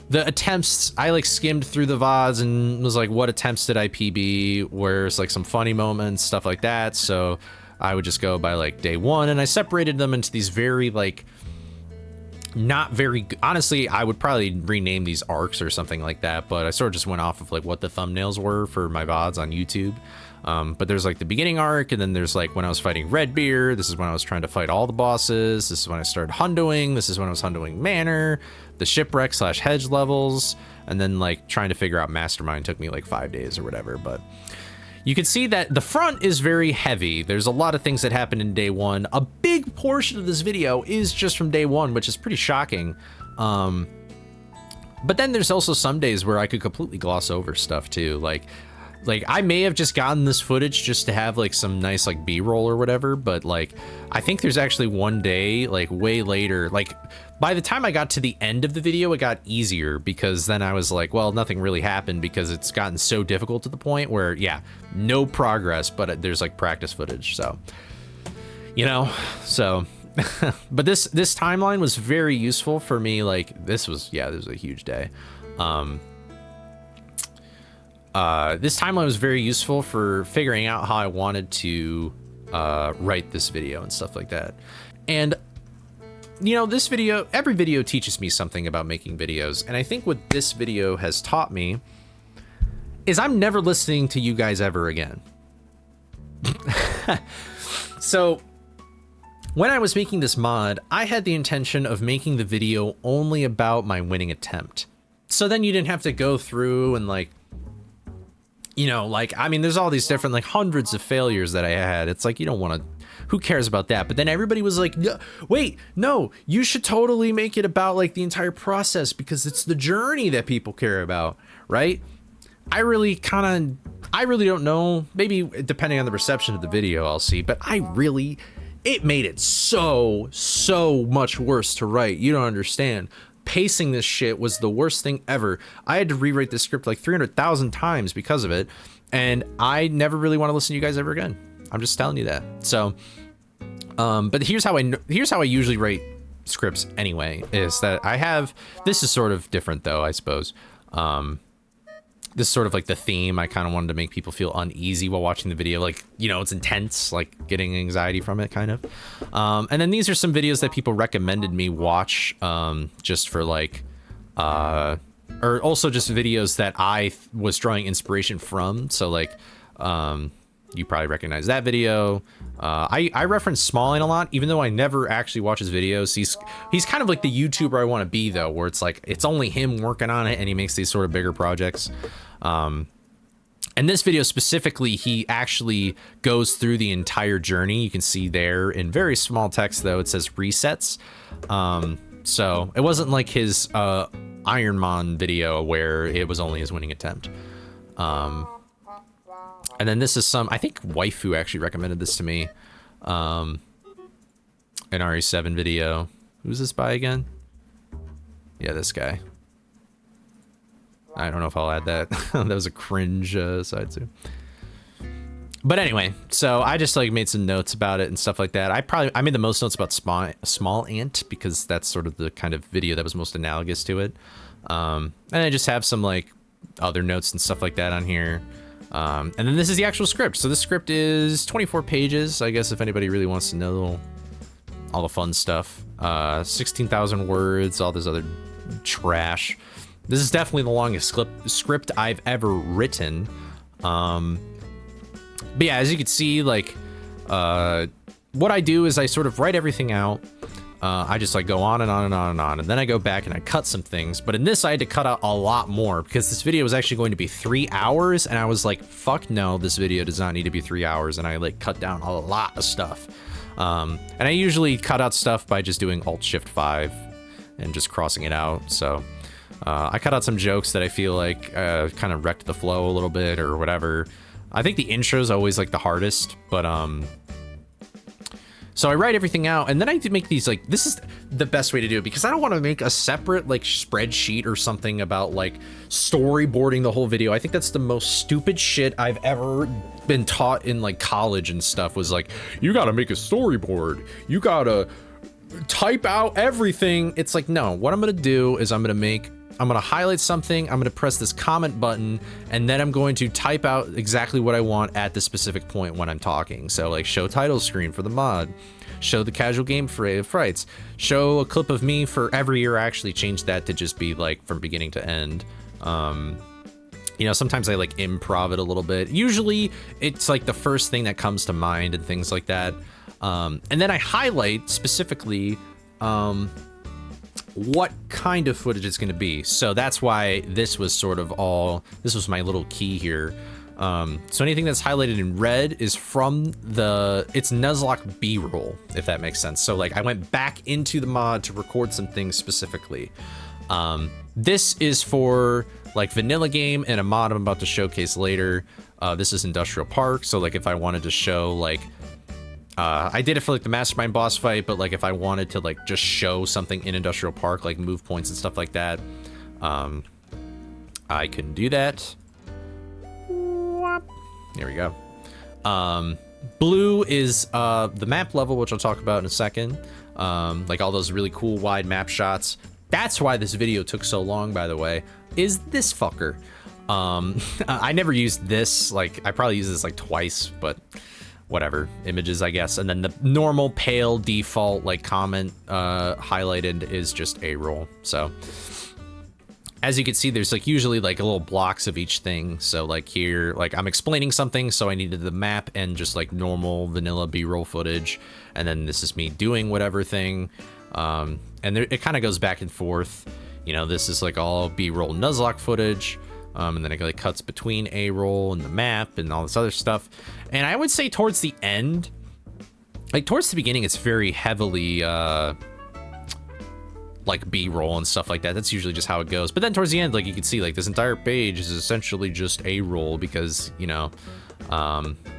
the attempts. I like skimmed through the VODs and was like, what attempts did I PB, where's like some funny moments, stuff like that. So I would just go by like day 1, and I separated them into these very like not very, honestly, I would probably rename these arcs or something like that, but I sort of just went off of like what the thumbnails were for my VODs on YouTube. But there's like the beginning arc, and then there's like when I was fighting Redbeard. This is when I was trying to fight all the bosses. This is when I started hundoing. This is when I was hundoing Manor, the shipwreck / hedge levels, and then like trying to figure out Mastermind took me like 5 days or whatever. But you can see that the front is very heavy. There's a lot of things that happen in day 1. A big portion of this video is just from day 1, which is pretty shocking. But then there's also some days where I could completely gloss over stuff too. Like I may have just gotten this footage just to have like some nice like B-roll or whatever, but like I think there's actually one day like way later, like by the time I got to the end of the video, it got easier, because then I was like, well, nothing really happened, because it's gotten so difficult to the point where, yeah, no progress, but there's like practice footage. So, you know, so, but this timeline was very useful for me. Like this was a huge day. This timeline was very useful for figuring out how I wanted to write this video and stuff like that. And you know, every video teaches me something about making videos, and I think what this video has taught me is I'm never listening to you guys ever again. So when I was making this mod, I had the intention of making the video only about my winning attempt. So then you didn't have to go through and like, you know, like, I mean, there's all these different, like, hundreds of failures that I had. It's like, you don't want to, who cares about that? But then everybody was like, wait, no, you should totally make it about like the entire process because it's the journey that people care about, right? I really don't know. Maybe depending on the reception of the video, I'll see. But it made it so much worse to write. You don't understand. Pacing this shit was the worst thing ever. I had to rewrite this script like 300,000 times because of it. And I never really want to listen to you guys ever again. I'm just telling you that. So, but here's how I usually write scripts anyway, is that this is sort of different though, I suppose. This is sort of like the theme. I kind of wanted to make people feel uneasy while watching the video. Like, you know, it's intense, like getting anxiety from it kind of. And then these are some videos that people recommended me watch, just for like, or also just videos that I was drawing inspiration from. So like, you probably recognize that video. I reference Smalling a lot, even though I never actually watch his videos. He's kind of like the YouTuber I want to be though, where it's like, it's only him working on it and he makes these sort of bigger projects. And this video specifically, he actually goes through the entire journey. You can see there in very small text though, it says resets. So it wasn't like his, Ironman video where it was only his winning attempt. And then this is I think Waifu actually recommended this to me, an RE7 video. Who's this by again? Yeah, this guy. I don't know if I'll add that. That was a cringe side too. But anyway, so I just like made some notes about it and stuff like that. I made the most notes about Small Ant because that's sort of the kind of video that was most analogous to it. And I just have some like other notes and stuff like that on here. And then this is the actual script. So this script is 24 pages, I guess, if anybody really wants to know all the fun stuff. 16,000 words, all this other trash. This is definitely the longest script I've ever written. But yeah, as you can see, like, what I do is I sort of write everything out. I just like go on and on and on and on, and then I go back and I cut some things. But in this, I had to cut out a lot more because this video was actually going to be 3 hours, and I was like, fuck no, this video does not need to be 3 hours, and I like cut down a lot of stuff. And I usually cut out stuff by just doing Alt-Shift-5 and just crossing it out. So I cut out some jokes that I feel like kind of wrecked the flow a little bit or whatever. I think the intro is always like the hardest, but so I write everything out, and then I make these, like, this is the best way to do it, because I don't want to make a separate, like, spreadsheet or something about, like, storyboarding the whole video. I think that's the most stupid shit I've ever been taught in, like, college and stuff, was like, you gotta make a storyboard. You gotta type out everything. It's like, no, what I'm gonna do is I'm gonna highlight something, I'm gonna press this comment button, and then I'm going to type out exactly what I want at the specific point when I'm talking. So like, show title screen for the mod, show the casual game frights, show a clip of me for every year. I actually changed that to just be like from beginning to end. You know, sometimes I like improv it a little bit. Usually it's like the first thing that comes to mind and things like that. And then I highlight specifically, what kind of footage it's going to be. So that's why this was sort of this was my little key here. So anything that's highlighted in red is from it's Nuzlocke B-roll, if that makes sense. So like, I went back into the mod to record some things specifically. This is for like vanilla game and a mod I'm about to showcase later. This is Industrial Park. So like, if I wanted to show like, I did it for like the Mastermind boss fight, but like if I wanted to like just show something in Industrial Park, like move points and stuff like that, I can do that. There we go. Blue is the map level, which I'll talk about in a second. Like all those really cool wide map shots. That's why this video took so long, by the way, is this fucker. I never used this, like I probably used this like twice, but whatever, images, I guess. And then the normal pale default like comment highlighted is just A-roll. So as you can see, there's like usually like little blocks of each thing. So like here, like I'm explaining something, so I needed the map and just like normal vanilla B-roll footage. And then this is me doing whatever thing. And there, it kind of goes back and forth. You know, this is like all B-roll Nuzlocke footage. And then it like cuts between A-roll and the map and all this other stuff. And I would say towards the end, like towards the beginning, it's very heavily like B-roll and stuff like that. That's usually just how it goes. But then towards the end, like you can see, like this entire page is essentially just A-roll because, you know,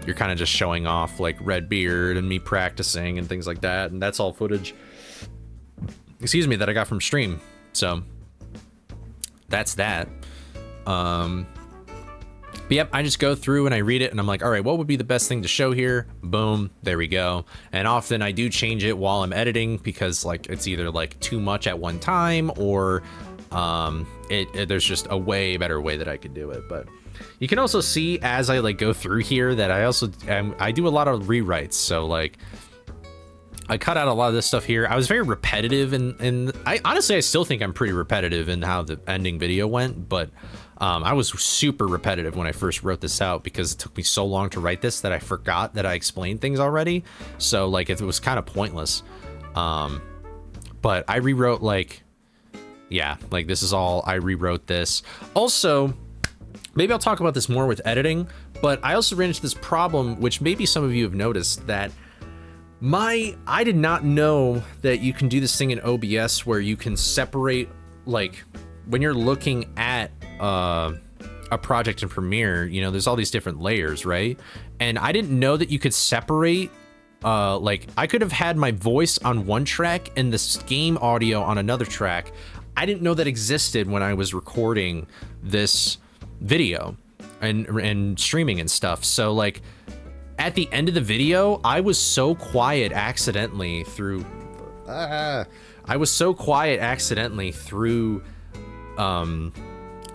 you're kind of just showing off like Red Beard and me practicing and things like that. And that's all footage, excuse me, that I got from stream. So that's that. But yep, I just go through and I read it and I'm like, all right, what would be the best thing to show here? Boom, there we go. And often I do change it while I'm editing because like it's either like too much at one time or there's just a way better way that I could do it. But you can also see as I like go through here that I also I do a lot of rewrites. So like I cut out a lot of this stuff here. I was very repetitive and I honestly, I still think I'm pretty repetitive in how the ending video went, but I was super repetitive when I first wrote this out because it took me so long to write this that I forgot that I explained things already. So like it was kind of pointless. But I rewrote like, yeah, like this is all, I rewrote this. Also, maybe I'll talk about this more with editing, but I also ran into this problem, which maybe some of you have noticed, that I did not know that you can do this thing in OBS where you can separate, like when you're looking at a project in Premiere, you know, there's all these different layers, right? And I didn't know that you could separate, like I could have had my voice on one track and the game audio on another track. I didn't know that existed when I was recording this video and streaming and stuff. So like at the end of the video, I was so quiet accidentally through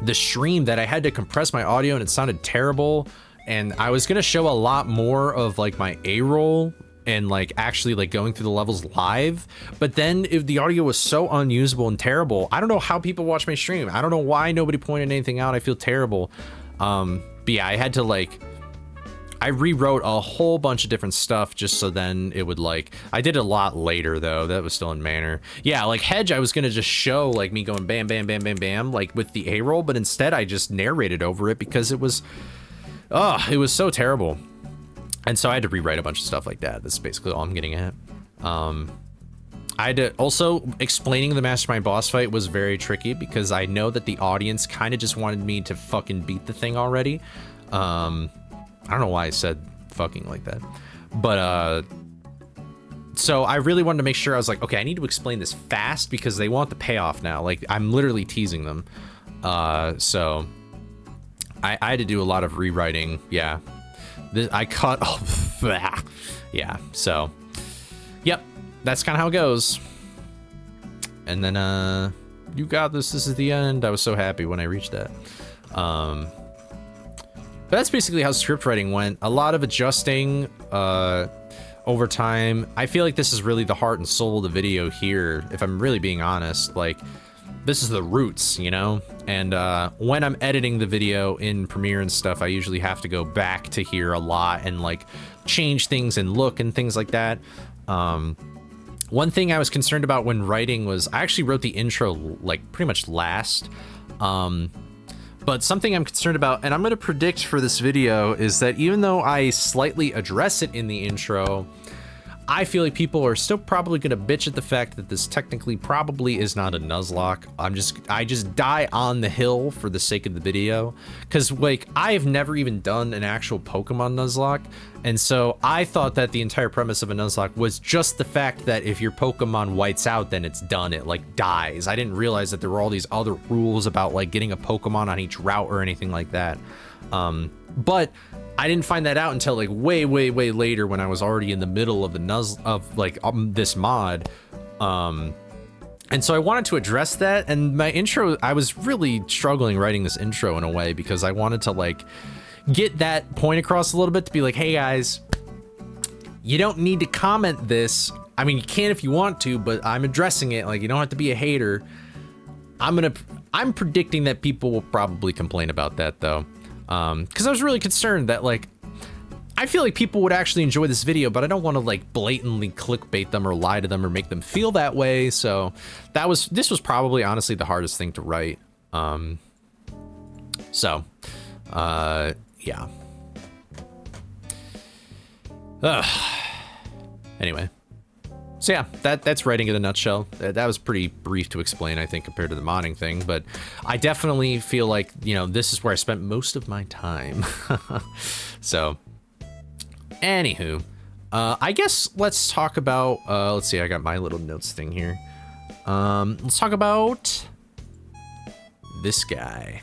the stream that I had to compress my audio and it sounded terrible. And I was gonna show a lot more of like my A-roll and like actually like going through the levels live, but then if the audio was so unusable and terrible, I don't know how people watch my stream. I don't know why nobody pointed anything out. I feel terrible. But yeah, I had to like, I rewrote a whole bunch of different stuff just so then it would like, I did it a lot later though. That was still in Manor. Yeah, like Hedge, I was gonna just show like me going bam, bam, bam, bam, bam, like with the A-roll, but instead I just narrated over it because it was so terrible. And so I had to rewrite a bunch of stuff like that. That's basically all I'm getting at. I had to also, explaining the Mastermind boss fight was very tricky because I know that the audience kind of just wanted me to fucking beat the thing already. I don't know why I said fucking like that, but so I really wanted to make sure I was like, okay, I need to explain this fast because they want the payoff now. Like I'm literally teasing them. So I had to do a lot of rewriting. Yeah, I cut off. Yeah, so yep, that's kind of how it goes. And then you got this. This is the end. I was so happy when I reached that. But that's basically how script writing went. A lot of adjusting over time. I feel like this is really the heart and soul of the video here, if I'm really being honest. Like, this is the roots, you know? And when I'm editing the video in Premiere and stuff, I usually have to go back to here a lot and like change things and look and things like that. One thing I was concerned about when writing was I actually wrote the intro like pretty much last. But something I'm concerned about, and I'm going to predict for this video, is that even though I slightly address it in the intro, I feel like people are still probably going to bitch at the fact that this technically probably is not a Nuzlocke. I just die on the hill for the sake of the video, because like I have never even done an actual Pokemon Nuzlocke, and so I thought that the entire premise of a Nuzlocke was just the fact that if your Pokemon whites out, then it's done. It like dies. I didn't realize that there were all these other rules about like getting a Pokemon on each route or anything like that. But I didn't find that out until like way later when I was already in the middle of the this mod. And so I wanted to address that, and my intro, I was really struggling writing this intro in a way because I wanted to like get that point across a little bit to be like, hey guys, you don't need to comment this. I mean, you can if you want to, but I'm addressing it. Like, you don't have to be a hater. I'm predicting that people will probably complain about that though. Because I was really concerned that like, I feel like people would actually enjoy this video, but I don't want to like blatantly clickbait them or lie to them or make them feel that way. So this was probably honestly the hardest thing to write. Yeah. Anyway. So yeah, that's writing in a nutshell. That was pretty brief to explain, I think, compared to the modding thing, but I definitely feel like, you know, this is where I spent most of my time. So, anywho, I guess let's talk about, let's see, I got my little notes thing here. Let's talk about this guy.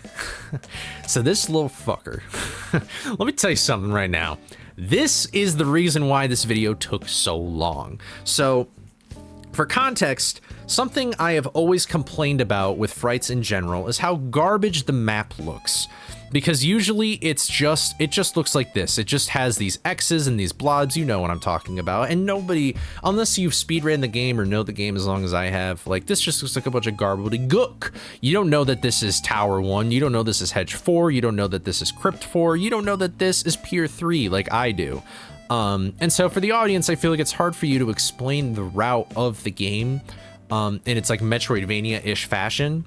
So this little fucker, let me tell you something right now. This is the reason why this video took so long. So, for context, something I have always complained about with Frights in general is how garbage the map looks. Because usually it just looks like this. It just has these X's and these blobs, you know what I'm talking about. And nobody, unless you've speedran the game or know the game as long as I have, like this just looks like a bunch of gobbledygook. You don't know that this is Tower 1, you don't know this is Hedge 4, you don't know that this is Crypt 4, you don't know that this is Pier 3 like I do. And so for the audience, I feel like it's hard for you to explain the route of the game in its like Metroidvania-ish fashion.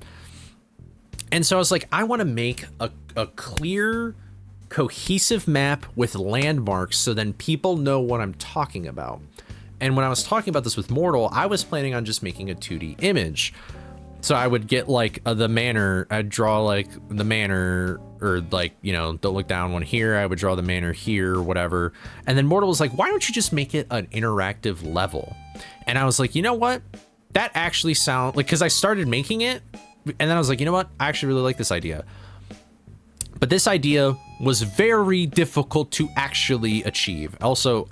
And so I was like, I want to make a clear, cohesive map with landmarks so then people know what I'm talking about. And when I was talking about this with Mortal, I was planning on just making a 2D image. So I would get like the manor, I'd draw like the manor, or like, you know, don't look down one here, I would draw the manor here, or whatever. And then Mortal was like, why don't you just make it an interactive level? And I was like, you know what? That actually sounds like, because I started making it, and then I was like, you know what? I actually really like this idea. But this idea was very difficult to actually achieve. Also,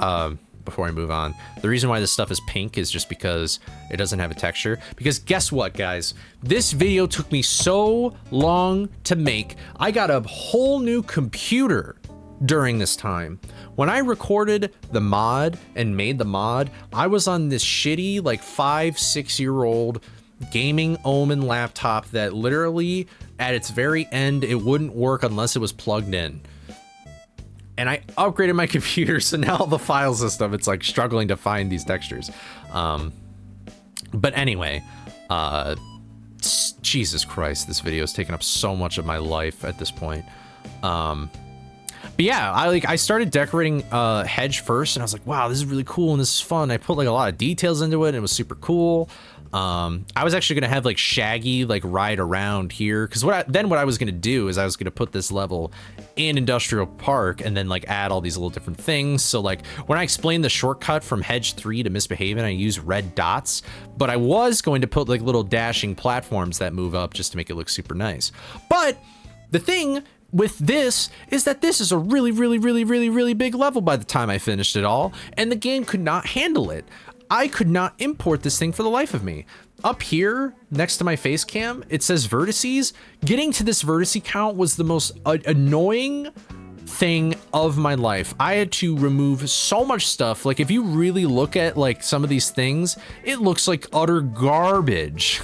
before I move on, the reason why this stuff is pink is just because it doesn't have a texture. Because guess what, guys? This video took me so long to make. I got a whole new computer during this time. When I recorded the mod and made the mod, I was on this shitty, like 5-6-year-old gaming Omen laptop that literally at its very end it wouldn't work unless it was plugged in. And I upgraded my computer, so now all the file system, it's like struggling to find these textures. But anyway, Jesus Christ, this video has taken up so much of my life at this point. But yeah, I started decorating Hedge first, and I was like, wow, this is really cool and this is fun. I put like a lot of details into it and it was super cool. I was actually gonna have like Shaggy like ride around here, because what I was gonna do is I was gonna put this level in Industrial Park and then like add all these little different things. So like when I explained the shortcut from Hedge 3 to Misbehaving, I used red dots, but I was going to put like little dashing platforms that move up just to make it look super nice. But the thing with this is that this is a really big level by the time I finished it all, and the game could not handle it. I could not import this thing for the life of me. Up here, next to my face cam, it says vertices. Getting to this vertice count was the most annoying thing of my life. I had to remove so much stuff. Like if you really look at like some of these things, it looks like utter garbage.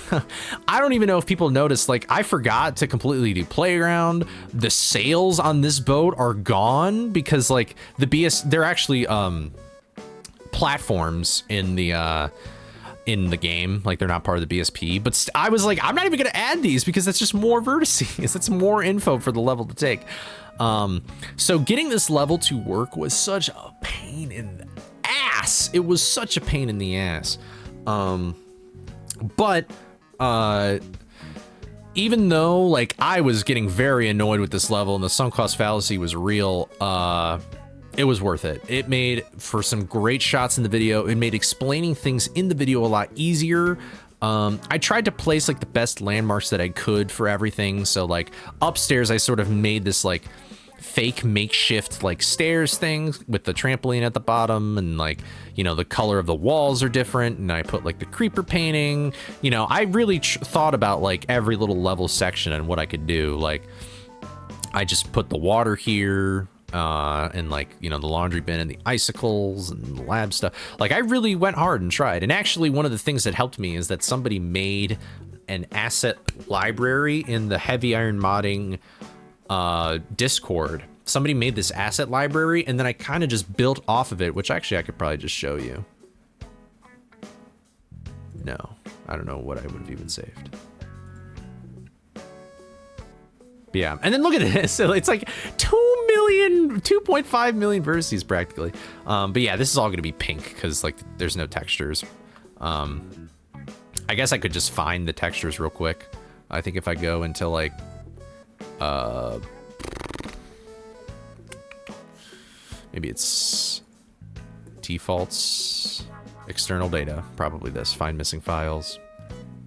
I don't even know if people noticed, like I forgot to completely do playground. The sails on this boat are gone because like they're actually platforms in the game, like they're not part of the BSP, but I was like, I'm not even gonna add these because that's just more vertices. It's more info for the level to take. So getting this level to work was such a pain in the ass. It was such a pain in the ass. But even though like I was getting very annoyed with this level and the sunk cost fallacy was real, it was worth it. It made for some great shots in the video. It made explaining things in the video a lot easier. I tried to place like the best landmarks that I could for everything. So like upstairs, I sort of made this like fake makeshift like stairs thing with the trampoline at the bottom, and like, you know, the color of the walls are different, and I put like the creeper painting. You know, I really thought about like every little level section and what I could do. Like I just put the water here, and like, you know, the laundry bin and the icicles and the lab stuff. Like I really went hard and tried. And actually one of the things that helped me is that somebody made an asset library in the Heavy Iron Modding Discord. Somebody made this asset library, and then I kind of just built off of it, which actually I could probably just show you. No, I don't know what I would have even saved. But yeah, and then look at this. So it's like 2.5 million vertices practically. But yeah, this is all gonna be pink because like there's no textures. I guess I could just find the textures real quick. I think if I go into like, maybe it's defaults, external data, probably this, find missing files.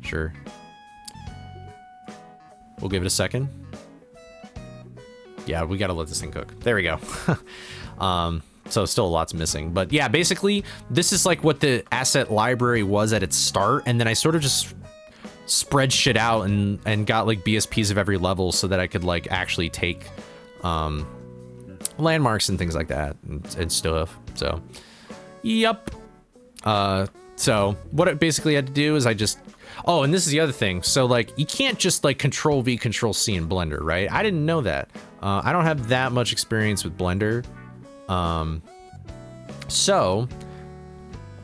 Sure. We'll give it a second. Yeah, we gotta let this thing cook. There we go. So still lots missing, but yeah, basically this is like what the asset library was at its start, and then I sort of just spread shit out and got like BSPs of every level so that I could like actually take landmarks and things like that and stuff. So, yep. So what I basically had to do is I just, oh, and this is the other thing. So like you can't just like Control V, Control C in Blender, right? I didn't know that. I don't have that much experience with Blender. So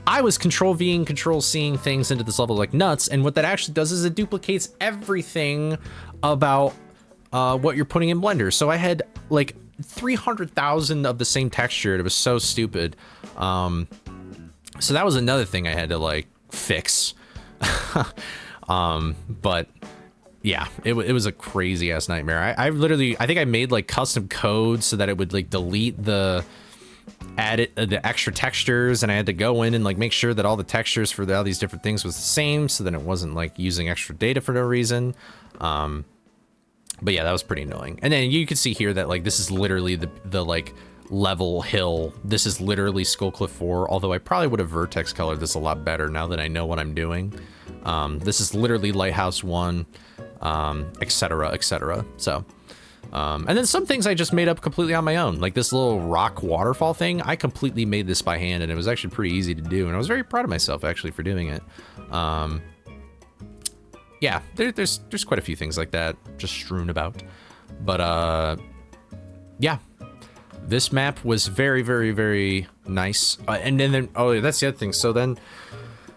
I was Control V and Control C'ing things into this level like nuts, and what that actually does is it duplicates everything about what you're putting in Blender. So I had like 300,000 of the same texture. It was so stupid. So that was another thing I had to like fix. But yeah, it was a crazy ass nightmare. I literally, I think I made like custom code so that it would like delete the extra textures, and I had to go in and like make sure that all the textures for all these different things was the same, so then it wasn't like using extra data for no reason. But yeah, that was pretty annoying. And then you can see here that like this is literally the like level hill. This is literally Skullcliff 4, although I probably would have vertex colored this a lot better now that I know what I'm doing. This is literally Lighthouse 1, etc., etc. So, and then some things I just made up completely on my own, like this little rock waterfall thing. I completely made this by hand, and it was actually pretty easy to do, and I was very proud of myself actually for doing it. Yeah, there's quite a few things like that just strewn about, but yeah, this map was very, very, very nice. And then oh, that's the other thing. So then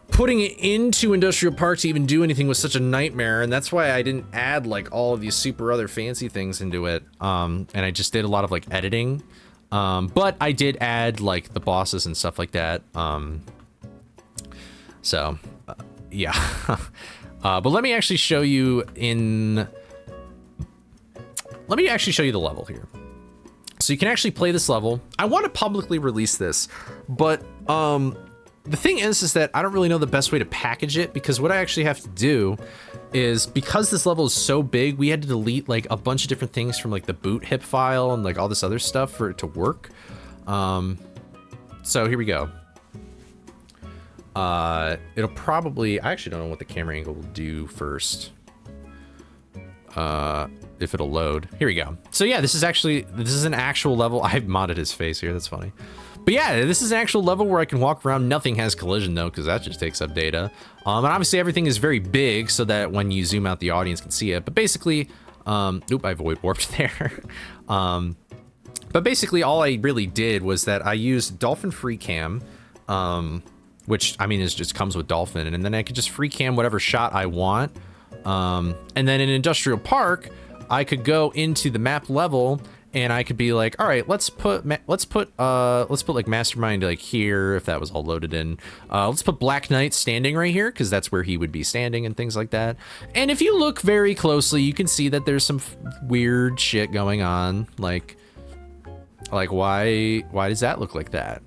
putting it into Industrial Park to even do anything was such a nightmare, and that's why I didn't add like all of these super other fancy things into it. And I just did a lot of like editing, but I did add like the bosses and stuff like that. So yeah. But let me actually show you the level here. So you can actually play this level. I want to publicly release this, but the thing is that I don't really know the best way to package it, because what I actually have to do is, because this level is so big, we had to delete like a bunch of different things from like the boot hip file and like all this other stuff for it to work. So here we go. It'll probably, I actually don't know what the camera angle will do first. If it'll load. Here we go. So yeah, this is an actual level. I've modded his face here, that's funny. But yeah, this is an actual level where I can walk around. Nothing has collision though, because that just takes up data. And obviously everything is very big so that when you zoom out, the audience can see it. But basically, oop, I void warped there. But basically all I really did was that I used Dolphin Free Cam, which I mean is just comes with Dolphin, and then I could just free cam whatever shot I want. And then in Industrial Park, I could go into the map level and I could be like, all right, let's put like Mastermind like here, if that was all loaded in. Let's put Black Knight standing right here, because that's where he would be standing and things like that. And if you look very closely, you can see that there's some weird shit going on. Like why does that look like that?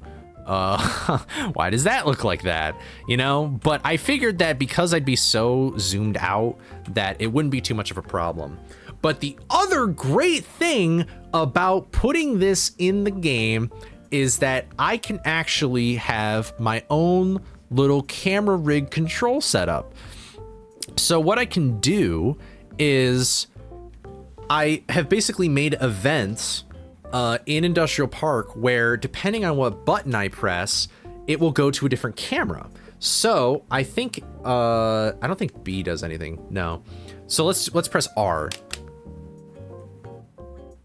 Why does that look like that? You know, but I figured that because I'd be so zoomed out that it wouldn't be too much of a problem. But the other great thing about putting this in the game is that I can actually have my own little camera rig control setup. So what I can do is I have basically made events in Industrial Park where, depending on what button I press, it will go to a different camera. So I think, I don't think B does anything. No. So let's press R.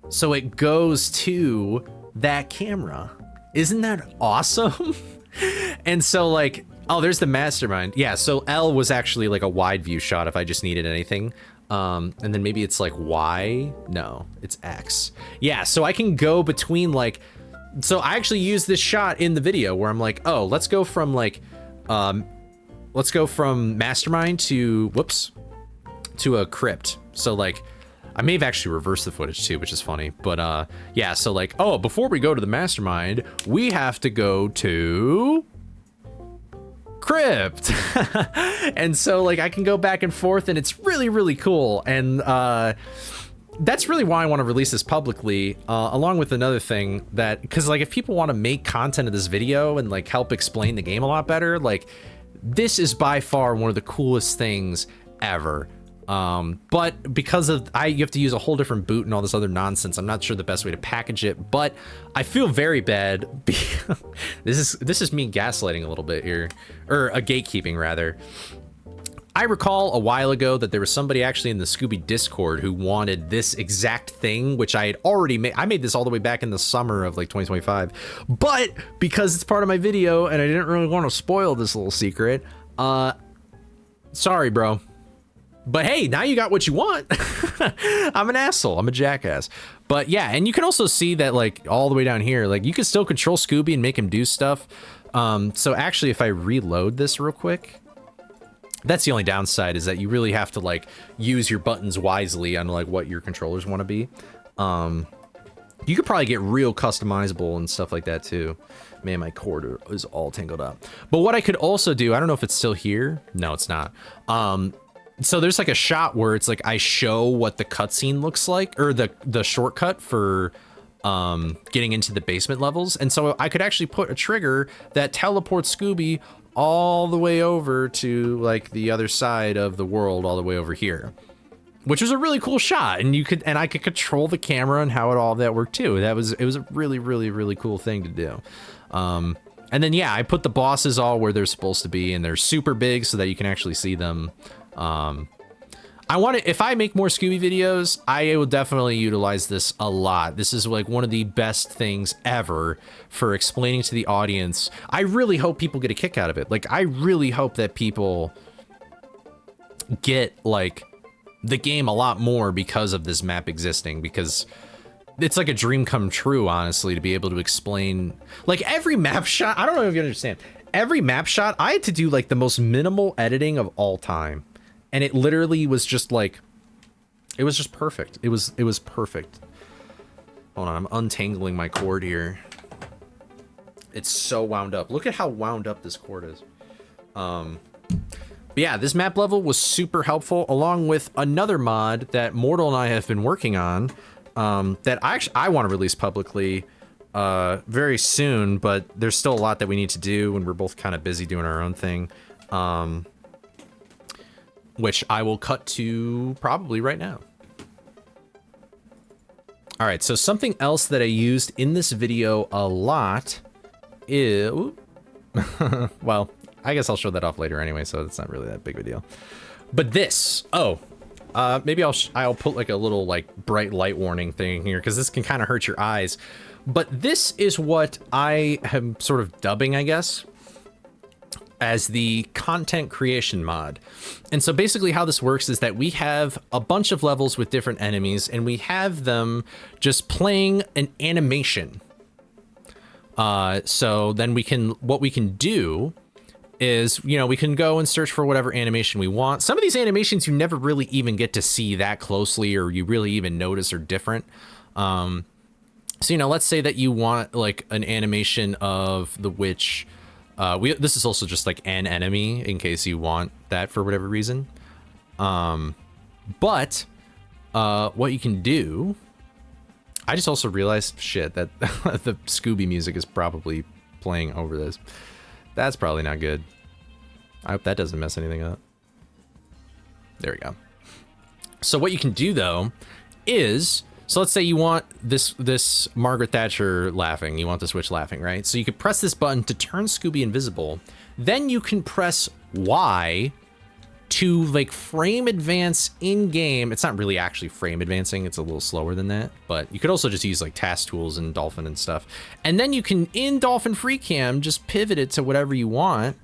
So it goes to that camera. Isn't that awesome? And so like, oh, there's the mastermind. Yeah, so L was actually like a wide view shot if I just needed anything. And then maybe it's like Y. No, it's X. Yeah, so I can go between like, so I actually use this shot in the video where I'm like, oh, let's go from like, let's go from mastermind to, whoops, to a crypt. So like, I may have actually reversed the footage too, which is funny, but yeah, so like, oh, before we go to the mastermind, we have to go to crypt. And so like I can go back and forth and it's really, really cool. And that's really why I want to release this publicly, along with another thing that, because like if people want to make content of this video and like help explain the game a lot better, like this is by far one of the coolest things ever. But because of you have to use a whole different boot and all this other nonsense, I'm not sure the best way to package it, but I feel very bad. This is me gaslighting a little bit here, or a gatekeeping rather. I recall a while ago that there was somebody actually in the Scooby Discord who wanted this exact thing, which I had already made. I made this all the way back in the summer of like 2025, but because it's part of my video and I didn't really want to spoil this little secret, sorry, bro. But hey, now you got what you want. I'm an asshole. I'm a jackass. But yeah, and you can also see that like all the way down here, like you can still control Scooby and make him do stuff. So actually, if I reload this real quick, that's the only downside, is that you really have to like use your buttons wisely on like what your controllers want to be. You could probably get real customizable and stuff like that too. Man, my cord is all tangled up. But what I could also do, I don't know if it's still here. No, it's not. So there's like a shot where it's like I show what the cutscene looks like, or the shortcut for getting into the basement levels. And so I could actually put a trigger that teleports Scooby all the way over to like the other side of the world, all the way over here, which was a really cool shot. And I could control the camera and how all that worked too. It was a really, really, really cool thing to do. And then yeah, I put the bosses all where they're supposed to be, and they're super big so that you can actually see them. I want to, if I make more Scooby videos, I will definitely utilize this a lot. This is like one of the best things ever for explaining to the audience. I really hope people get a kick out of it. Like, I really hope that people get like the game a lot more because of this map existing, because it's like a dream come true, honestly, to be able to explain like every map shot. I don't know if you understand. Every map shot, I had to do like the most minimal editing of all time. And it literally was just like, it was just perfect. It was perfect. Hold on, I'm untangling my cord here. It's so wound up. Look at how wound up this cord is. But yeah, this map level was super helpful, along with another mod that Mortal and I have been working on, that I want to release publicly very soon, but there's still a lot that we need to do, and we're both kind of busy doing our own thing. Which I will cut to probably right now. All right, so something else that I used in this video a lot is, well, I guess I'll show that off later anyway, so it's not really that big of a deal. But this, maybe I'll put like a little like bright light warning thing here, because this can kind of hurt your eyes. But this is what I am sort of dubbing, I guess, as the content creation mod. And so basically how this works is that we have a bunch of levels with different enemies, and we have them just playing an animation. So then what we can do is, you know, we can go and search for whatever animation we want. Some of these animations you never really even get to see that closely, or you really even notice are different. So, you know, let's say that you want like an animation of the witch. This is also just like an enemy in case you want that for whatever reason. But what you can do, I just also realized, shit, that the Scooby music is probably playing over this. That's probably not good. I hope that doesn't mess anything up. There we go. So what you can do though is So let's say you want this Margaret Thatcher laughing. You want the Switch laughing, right? So you could press this button to turn Scooby invisible. Then you can press Y to like frame advance in game. It's not really actually frame advancing. It's a little slower than that, but you could also just use like task tools and Dolphin and stuff. And then you can in Dolphin Free Cam just pivot it to whatever you want.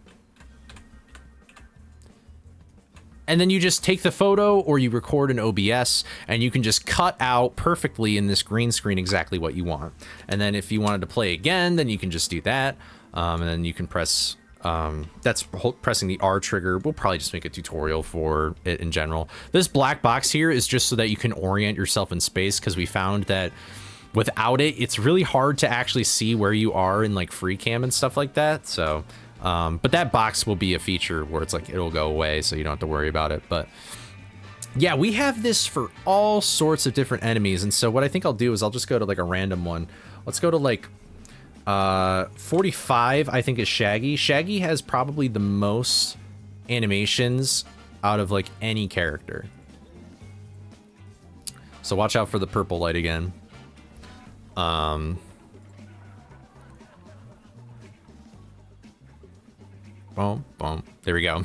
And then you just take the photo or you record in OBS and you can just cut out perfectly in this green screen exactly what you want. And then if you wanted to play again, then you can just do that. And then you can press, pressing the R trigger. We'll probably just make a tutorial for it in general. This black box here is just so that you can orient yourself in space, because we found that without it, it's really hard to actually see where you are in like free cam and stuff like that. So, but that box will be a feature where it's like, it'll go away, so you don't have to worry about it. But yeah, we have this for all sorts of different enemies. And so what I think I'll do is I'll just go to like a random one. Let's go to like 45, I think, is Shaggy. Shaggy has probably the most animations out of like any character. So watch out for the purple light again. Boom, boom. There we go.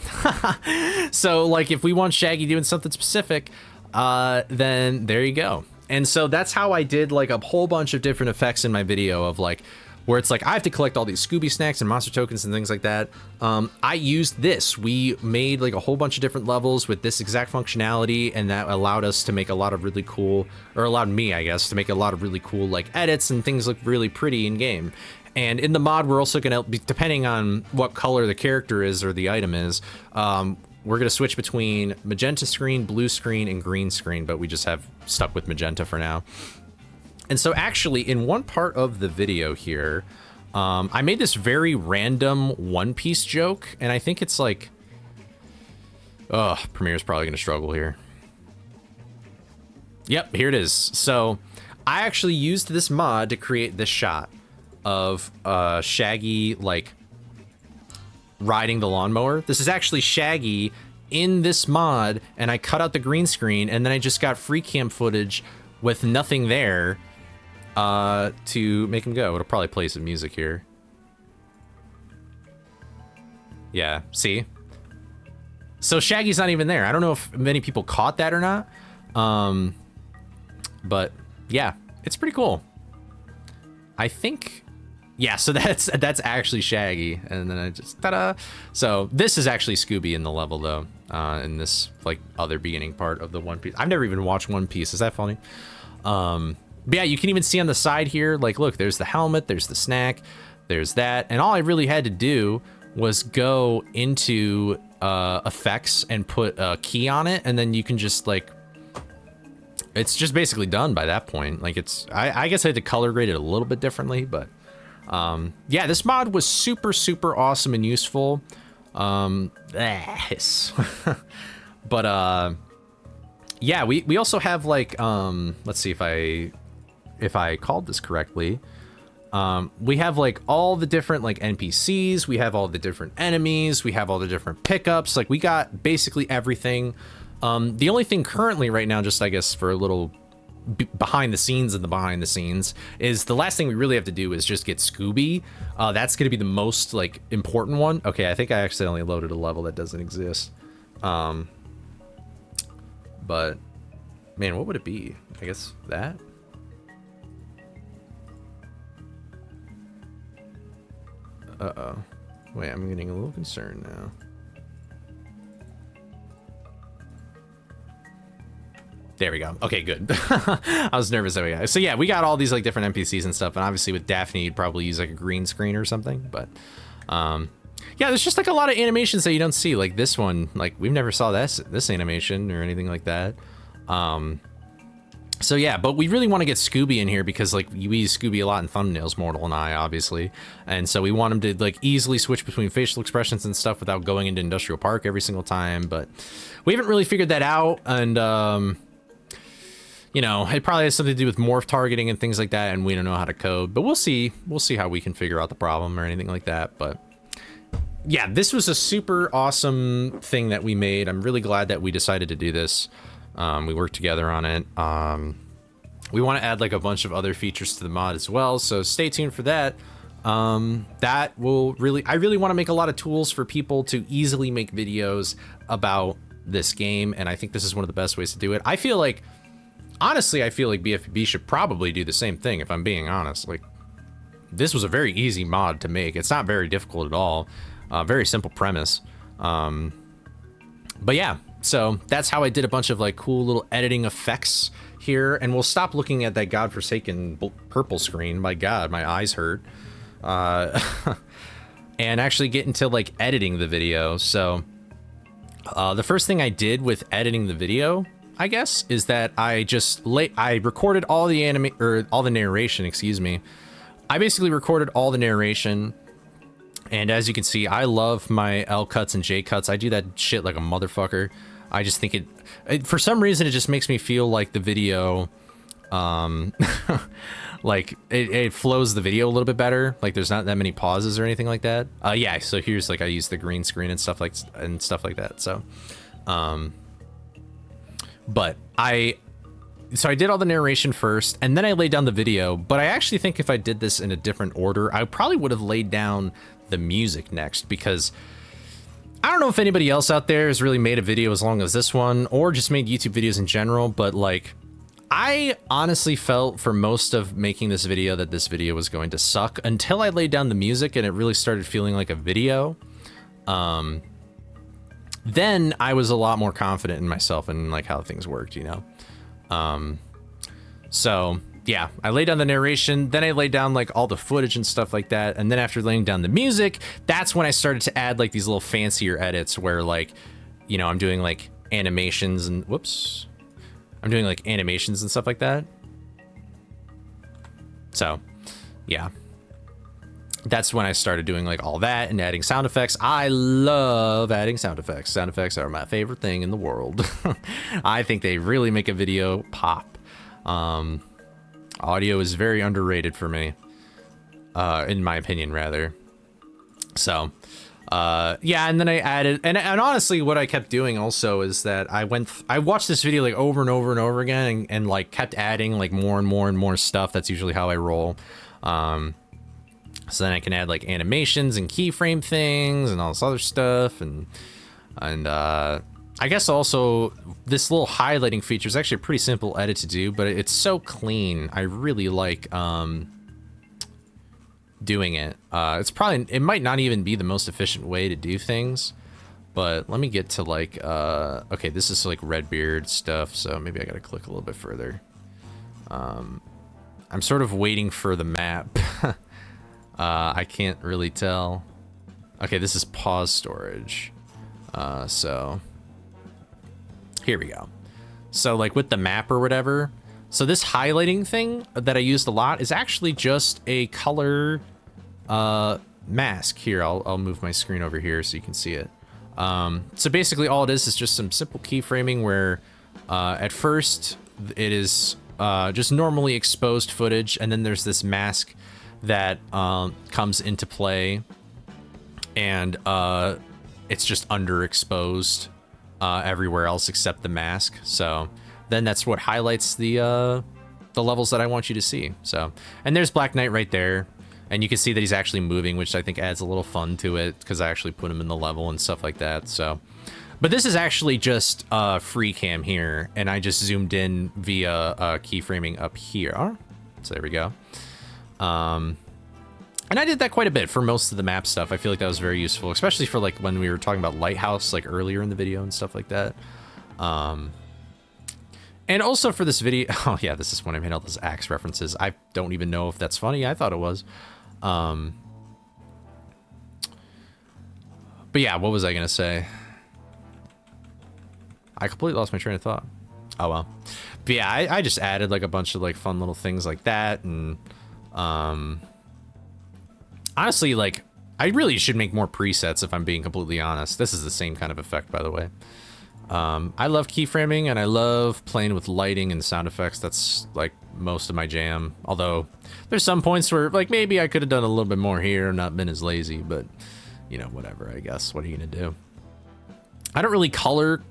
So like if we want Shaggy doing something specific, then there you go. And so that's how I did like a whole bunch of different effects in my video of like, where it's like I have to collect all these Scooby snacks and monster tokens and things like that. I used this. We made like a whole bunch of different levels with this exact functionality, and that allowed us to make a lot of really cool, or allowed me, I guess, to make a lot of really cool like edits and things look really pretty in game. And in the mod, we're also gonna be, depending on what color the character is or the item is, we're gonna switch between magenta screen, blue screen, and green screen, but we just have stuck with magenta for now. And so actually in one part of the video here, I made this very random One Piece joke, and I think it's like, Premiere's probably gonna struggle here. Yep, here it is. So I actually used this mod to create this shot of Shaggy like riding the lawnmower. This is actually Shaggy in this mod, and I cut out the green screen, and then I just got free cam footage with nothing there to make him go. It'll probably play some music here. Yeah, see? So Shaggy's not even there. I don't know if many people caught that or not. But yeah, it's pretty cool. I think, yeah, so that's actually Shaggy, and then I just ta-da. So this is actually Scooby in the level though, in this like other beginning part of the One Piece. I've never even watched One Piece. Is that funny? But yeah, you can even see on the side here, like, look, there's the helmet, there's the snack, there's that, and all I really had to do was go into effects and put a key on it, and then you can just like, it's just basically done by that point. Like it's, I guess I had to color grade it a little bit differently, but yeah, this mod was super, super awesome and useful. Yes. But yeah, we also have like, let's see if I called this correctly. We have like all the different like NPCs, we have all the different enemies, we have all the different pickups, like we got basically everything. The only thing currently right now, just I guess for a little behind the scenes and the behind the scenes, is the last thing we really have to do is just get Scooby. That's going to be the most like important one. Okay, I think I accidentally loaded a level that doesn't exist. But man, what would it be? I guess that. Uh-oh. Wait, I'm getting a little concerned now. There we go. Okay, good. I was nervous. There we go. So yeah, we got all these like different NPCs and stuff, and obviously with Daphne, you'd probably use like a green screen or something. But yeah, there's just like a lot of animations that you don't see. Like this one, like we've never saw this animation or anything like that. So yeah, but we really want to get Scooby in here because like we use Scooby a lot in thumbnails, Mortal and I, obviously. And so we want him to like easily switch between facial expressions and stuff without going into Industrial Park every single time. But we haven't really figured that out. And you know, it probably has something to do with morph targeting and things like that, and we don't know how to code, but we'll see how we can figure out the problem or anything like that. But yeah, this was a super awesome thing that we made. I'm really glad that we decided to do this. We worked together on it. we want to add like a bunch of other features to the mod as well, so stay tuned for that. That will I really want to make a lot of tools for people to easily make videos about this game, and I think this is one of the best ways to do it. I feel like, honestly, I feel like BFB should probably do the same thing, if I'm being honest. Like, this was a very easy mod to make. It's not very difficult at all. Very simple premise. But yeah, so that's how I did a bunch of like cool little editing effects here, and we'll stop looking at that godforsaken purple screen. My God, my eyes hurt. And actually get into like editing the video. So the first thing I did with editing the video, I guess, is that I recorded all the all the narration, excuse me. I basically recorded all the narration, and as you can see, I love my L cuts and J cuts. I do that shit like a motherfucker. I just think it for some reason, it just makes me feel like the video, like it flows the video a little bit better. Like there's not that many pauses or anything like that. Yeah, so here's like I use the green screen and stuff like that. So, but I did all the narration first, and then I laid down the video. But I actually think if I did this in a different order, I probably would have laid down the music next, because I don't know if anybody else out there has really made a video as long as this one, or just made YouTube videos in general, but like, I honestly felt for most of making this video that this video was going to suck until I laid down the music and it really started feeling like a video. Then I was a lot more confident in myself and like how things worked, you know? So yeah, I laid down the narration, then I laid down like all the footage and stuff like that. And then after laying down the music, that's when I started to add like these little fancier edits where like, you know, I'm doing like animations and I'm doing like animations and stuff like that. So yeah, that's when I started doing like all that and adding sound effects. I love adding sound effects. Sound effects are my favorite thing in the world. I think they really make a video pop. Audio is very underrated for me, in my opinion, rather. So, yeah, and then I added, and honestly, what I kept doing also is that I watched this video like over and over and over again, and like kept adding like more and more and more stuff. That's usually how I roll. So then I can add like animations and keyframe things and all this other stuff, and I guess also this little highlighting feature is actually a pretty simple edit to do, but it's so clean. I really like doing it. It might not even be the most efficient way to do things, but let me get to like okay, this is like Redbeard stuff, so maybe I gotta click a little bit further. I'm sort of waiting for the map. I can't really tell. Okay, this is pause storage. So here we go. So like with the map or whatever, so this highlighting thing that I used a lot is actually just a color mask. Here, I'll move my screen over here so you can see it. So basically all it is just some simple keyframing where at first it is just normally exposed footage, and then there's this mask that comes into play, and it's just underexposed everywhere else except the mask. So then that's what highlights the levels that I want you to see. So, and there's Black Knight right there, and you can see that he's actually moving, which I think adds a little fun to it because I actually put him in the level and stuff like that. So, but this is actually just free cam here, and I just zoomed in via keyframing up here. So there we go. And I did that quite a bit for most of the map stuff. I feel like that was very useful, especially for like when we were talking about Lighthouse like earlier in the video and stuff like that. And also for this video, oh yeah, this is when I made all those axe references. I don't even know if that's funny. I thought it was. But yeah, what was I gonna say? I completely lost my train of thought. Oh well. But yeah, I just added like a bunch of like fun little things like that, and honestly, like, I really should make more presets if I'm being completely honest. This is the same kind of effect, by the way. I love keyframing, and I love playing with lighting and sound effects. That's like most of my jam. Although there's some points where like maybe I could have done a little bit more here and not been as lazy, but you know, whatever, I guess. What are you gonna do? I don't really color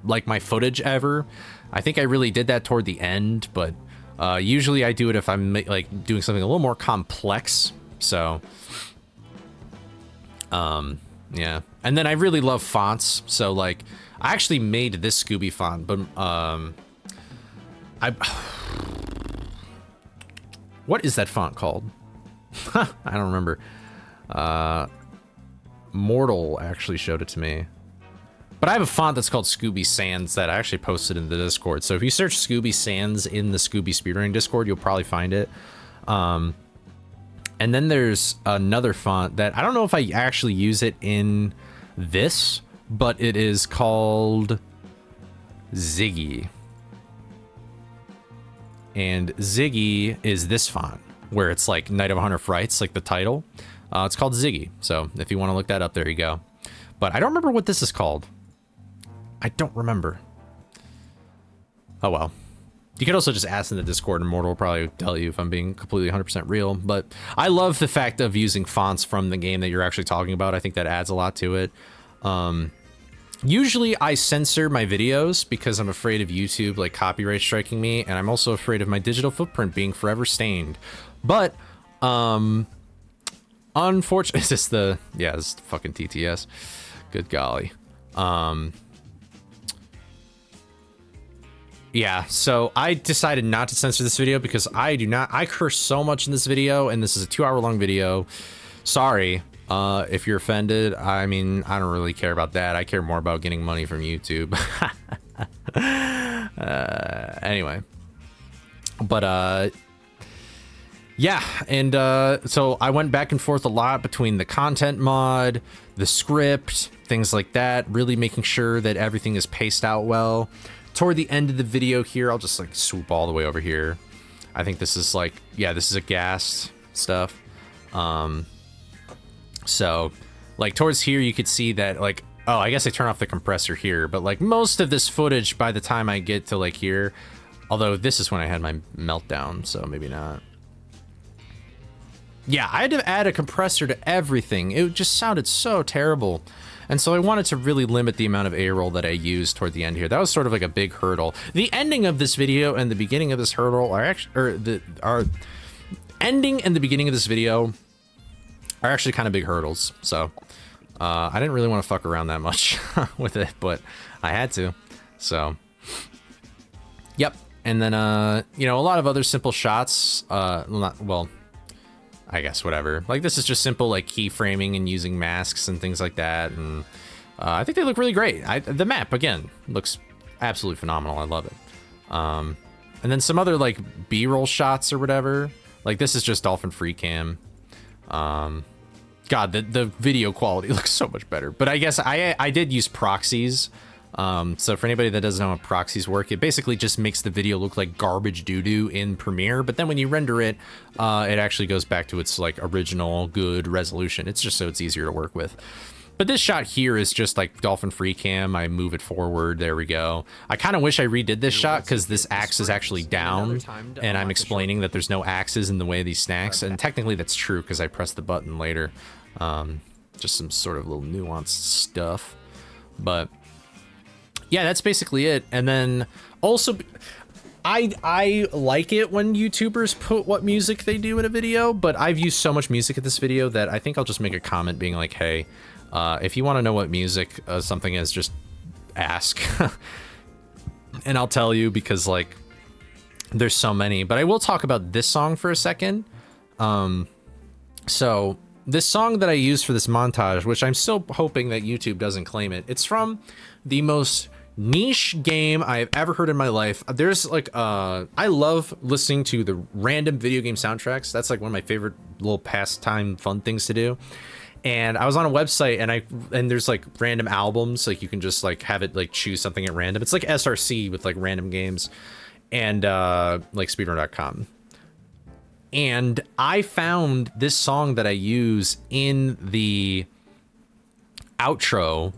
like my footage ever. I think I really did that toward the end, but Usually I do it if I'm like doing something a little more complex. So, yeah. And then I really love fonts. So like, I actually made this Scooby font, but what is that font called? I don't remember. Mortal actually showed it to me. But I have a font that's called Scooby Sans that I actually posted in the Discord. So if you search Scooby Sans in the Scooby Speedrunning Discord, you'll probably find it. And then there's another font that I don't know if I actually use it in this, but it is called Ziggy. And Ziggy is this font where it's like Night of 100 Frights, like the title. It's called Ziggy. So if you want to look that up, there you go. But I don't remember what this is called. I don't remember. Oh, well. You could also just ask in the Discord and Mortal will probably tell you if I'm being completely 100% real. But I love the fact of using fonts from the game that you're actually talking about. I think that adds a lot to it. Usually I censor my videos because I'm afraid of YouTube like copyright striking me. And I'm also afraid of my digital footprint being forever stained. But, unfortunately, is this the, yeah, this is fucking TTS. Good golly. Yeah, so I decided not to censor this video because I curse so much in this video, and this is a 2-hour-long video. Sorry, if you're offended. I mean, I don't really care about that. I care more about getting money from YouTube. Anyway. But, yeah, and so I went back and forth a lot between the content mod, the script, things like that, really making sure that everything is paced out well. Toward the end of the video here, I'll just like swoop all the way over here. I think this is like, yeah, this is a gas stuff. So like towards here, you could see that like, oh, I guess I turn off the compressor here, but like most of this footage by the time I get to like here, although this is when I had my meltdown, so maybe not. Yeah, I had to add a compressor to everything. It just sounded so terrible. And so I wanted to really limit the amount of A-roll that I used toward the end here. That was sort of like a big hurdle. The ending of this video and the beginning of this hurdle are actually, or our ending and the beginning of this video are actually kind of big hurdles. So I didn't really want to fuck around that much with it, but I had to. So, yep. And then, you know, a lot of other simple shots. Well, I guess whatever. Like this is just simple like keyframing and using masks and things like that, and I think they look really great. The map again looks absolutely phenomenal. I love it. And then some other like B-roll shots or whatever. Like this is just Dolphin Free Cam. God, the video quality looks so much better. But I guess I did use proxies. So for anybody that doesn't know how proxies work, it basically just makes the video look like garbage doo-doo in Premiere, but then when you render it, it actually goes back to its like original good resolution. It's just so it's easier to work with. But this shot here is just like Dolphin Free Cam. I move it forward. There we go. I kind of wish I redid this shot because this axe is actually down, and I'm explaining that there's no axes in the way of these snacks, and technically that's true because I pressed the button later. Just some sort of little nuanced stuff, but yeah, that's basically it. And then also, I like it when YouTubers put what music they do in a video, but I've used so much music in this video that I think I'll just make a comment being like, hey, if you want to know what music something is, just ask. And I'll tell you because like there's so many. But I will talk about this song for a second. So this song that I used for this montage, which I'm still hoping that YouTube doesn't claim it, it's from the most niche game I've ever heard in my life. There's like I love listening to the random video game soundtracks. That's like one of my favorite little pastime fun things to do. And I was on a website and there's like random albums, like you can just like have it like choose something at random. It's like SRC with like random games and like speedrun.com. And I found this song that I use in the outro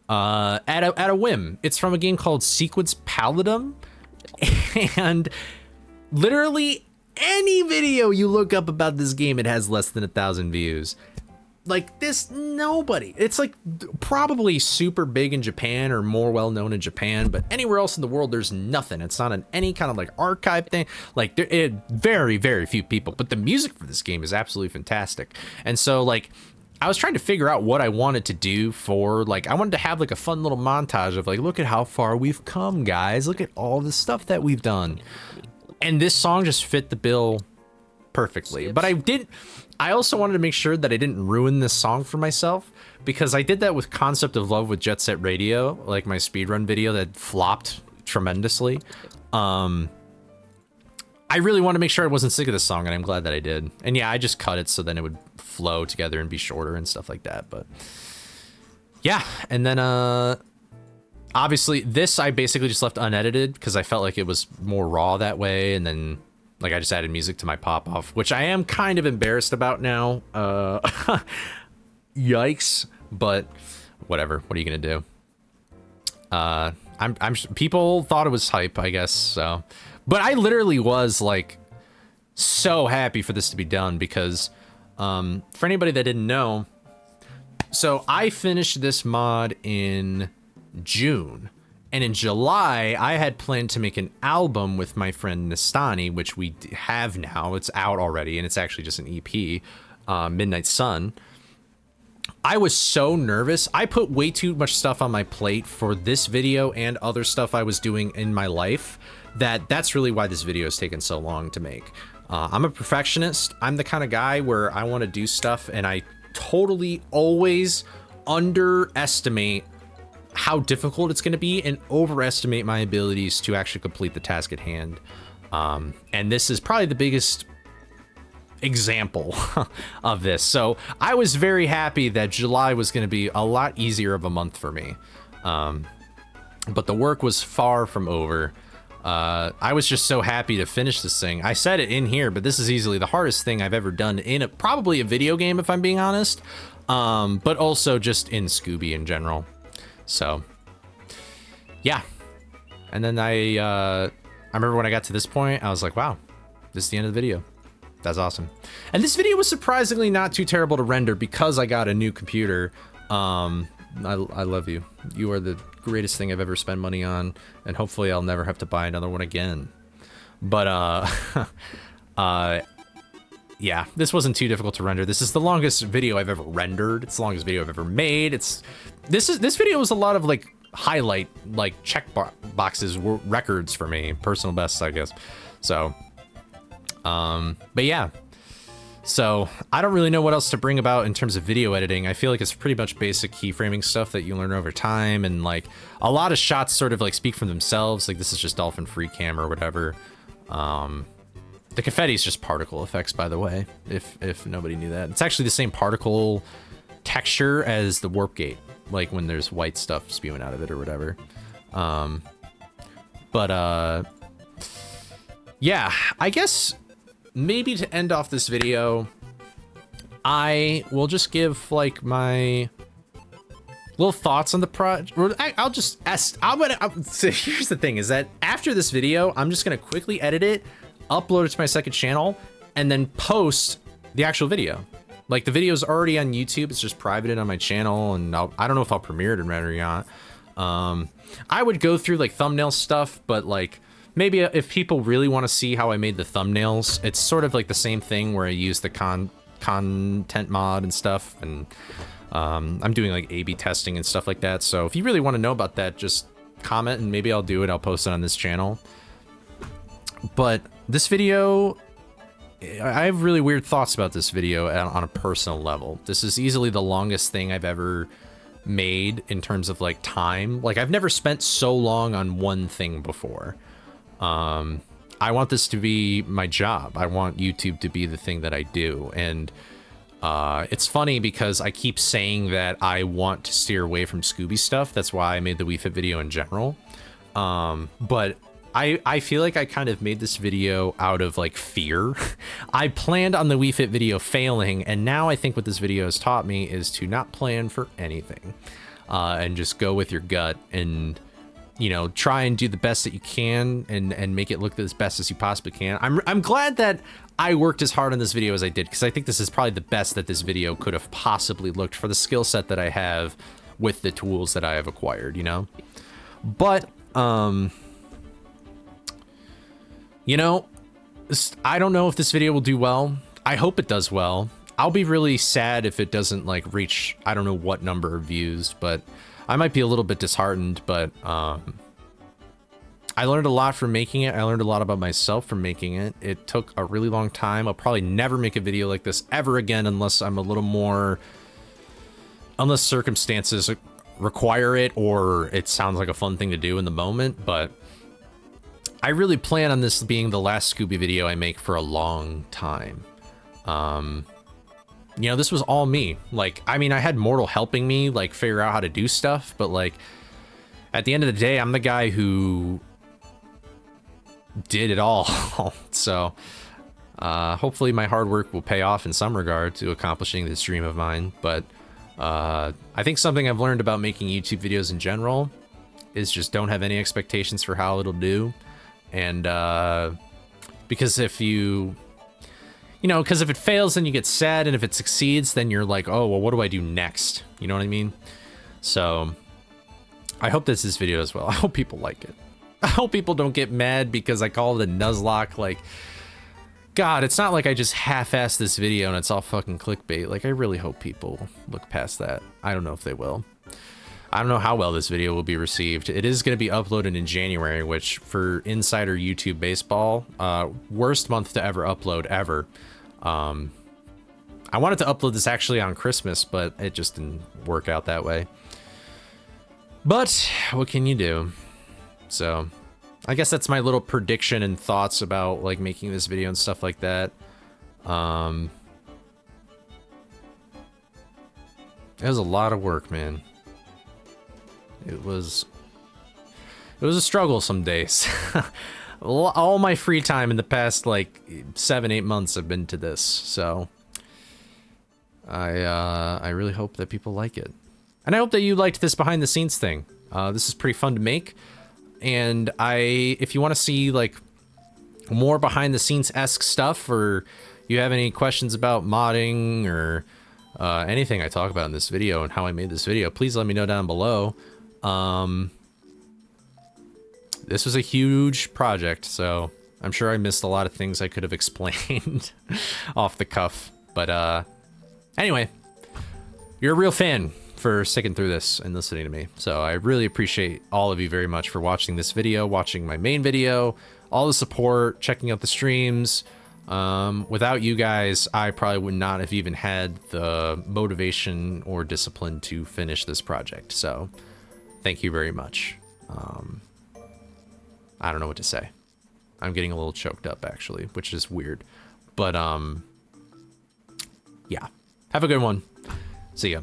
at a whim. It's from a game called Sequence Palladum, and literally any video you look up about this game, it has less than 1,000 views. like this, nobody. It's like probably super big in Japan or more well known in Japan, but anywhere else in the world, there's nothing. It's not in any kind of like archive thing. Like very, very few people, but the music for this game is absolutely fantastic. And so like, I was trying to figure out what I wanted to do for, like, I wanted to have like a fun little montage of like, look at how far we've come, guys. Look at all the stuff that we've done. And this song just fit the bill perfectly. But I also wanted to make sure that I didn't ruin this song for myself, because I did that with Concept of Love with Jet Set Radio, like my speedrun video that flopped tremendously. I really wanted to make sure I wasn't sick of this song, and I'm glad that I did. And yeah, I just cut it so then it would flow together and be shorter and stuff like that. But yeah, and then obviously this I basically just left unedited because I felt like it was more raw that way. And then like I just added music to my pop off, which I am kind of embarrassed about now. Yikes, but whatever. What are you gonna do? People thought it was hype, I guess. So, but I literally was like so happy for this to be done because for anybody that didn't know, so I finished this mod in June, and in July I had planned to make an album with my friend Nastani, which we have now. It's out already, and it's actually just an EP, Midnight Sun. I was so nervous. I put way too much stuff on my plate for this video and other stuff I was doing in my life that's really why this video has taken so long to make. I'm a perfectionist. I'm the kind of guy where I want to do stuff and I totally always underestimate how difficult it's going to be and overestimate my abilities to actually complete the task at hand. And this is probably the biggest example of this. So I was very happy that July was going to be a lot easier of a month for me. But the work was far from over. I was just so happy to finish this thing. I said it in here, but this is easily the hardest thing I've ever done in probably a video game, if I'm being honest. But also just in Scooby in general. So yeah. And then I remember when I got to this point, I was like, wow, this is the end of the video. That's awesome. And this video was surprisingly not too terrible to render because I got a new computer. I love you. You are the greatest thing I've ever spent money on, and hopefully I'll never have to buy another one again. But yeah, this wasn't too difficult to render. This is the longest video I've ever rendered. It's the longest video I've ever made. This video was a lot of like highlight, like check boxes, records for me, personal bests, I guess. So but yeah, so I don't really know what else to bring about in terms of video editing. I feel like it's pretty much basic keyframing stuff that you learn over time, and like a lot of shots sort of like speak for themselves. Like this is just dolphin free cam or whatever. The confetti is just particle effects, by the way, if nobody knew that. It's actually the same particle texture as the warp gate, like when there's white stuff spewing out of it or whatever. Yeah, I guess maybe to end off this video, I will just give like my little thoughts on the project. I'll just ask. So here's the thing: is that after this video, I'm just gonna quickly edit it, upload it to my second channel, and then post the actual video. Like the video's already on YouTube; it's just privated on my channel, and I don't know if I'll premiere it or not. I would go through like thumbnail stuff, but like. Maybe if people really want to see how I made the thumbnails, it's sort of like the same thing where I use the content mod and stuff, and I'm doing like A/B testing and stuff like that. So if you really want to know about that, just comment and maybe I'll do it. I'll post it on this channel. But this video, I have really weird thoughts about this video on a personal level. This is easily the longest thing I've ever made in terms of like time. Like I've never spent so long on one thing before. I want this to be my job. I want YouTube to be the thing that I do. And it's funny because I keep saying that I want to steer away from Scooby stuff. That's why I made the Wii Fit video in general. But I feel like I kind of made this video out of like fear. I planned on the Wii Fit video failing, and now I think what this video has taught me is to not plan for anything, and just go with your gut and you know, try and do the best that you can and make it look as best as you possibly can. I'm glad that I worked as hard on this video as I did, because I think this is probably the best that this video could have possibly looked for the skill set that I have with the tools that I have acquired, you know? But, you know, I don't know if this video will do well. I hope it does well. I'll be really sad if it doesn't, like, reach, I don't know what number of views, but I might be a little bit disheartened, but, I learned a lot from making it. I learned a lot about myself from making it. It took a really long time. I'll probably never make a video like this ever again unless I'm a little more... unless circumstances require it or it sounds like a fun thing to do in the moment, but I really plan on this being the last Scooby video I make for a long time. You know, this was all me. Like, I mean, I had Mortal helping me, like, figure out how to do stuff, but, like, at the end of the day, I'm the guy who did it all. So, hopefully my hard work will pay off in some regard to accomplishing this dream of mine, but I think something I've learned about making YouTube videos in general is just don't have any expectations for how it'll do. And, because if you know, because if it fails, then you get sad, and if it succeeds, then you're like, oh, well, what do I do next? You know what I mean? So, I hope this video as well. I hope people like it. I hope people don't get mad because I call it a Nuzlocke. Like, God, it's not like I just half-assed this video and it's all fucking clickbait. Like, I really hope people look past that. I don't know if they will. I don't know how well this video will be received. It is going to be uploaded in January, which for Insider YouTube Baseball, worst month to ever upload ever. I wanted to upload this actually on Christmas, but it just didn't work out that way. But what can you do? So I guess that's my little prediction and thoughts about like making this video and stuff like that. It was a lot of work, man. It was a struggle some days. All my free time in the past like 7-8 months have been to this, so I really hope that people like it. And I hope that you liked this behind the scenes thing. This is pretty fun to make. And if you want to see like more behind the scenes-esque stuff, or you have any questions about modding or anything I talk about in this video and how I made this video, please let me know down below. This was a huge project, so I'm sure I missed a lot of things I could have explained off the cuff. But anyway, you're a real fan for sticking through this and listening to me. So I really appreciate all of you very much for watching this video, watching my main video, all the support, checking out the streams. Without you guys, I probably would not have even had the motivation or discipline to finish this project. So thank you very much. I don't know what to say. I'm getting a little choked up actually, which is weird. But yeah, have a good one. See ya.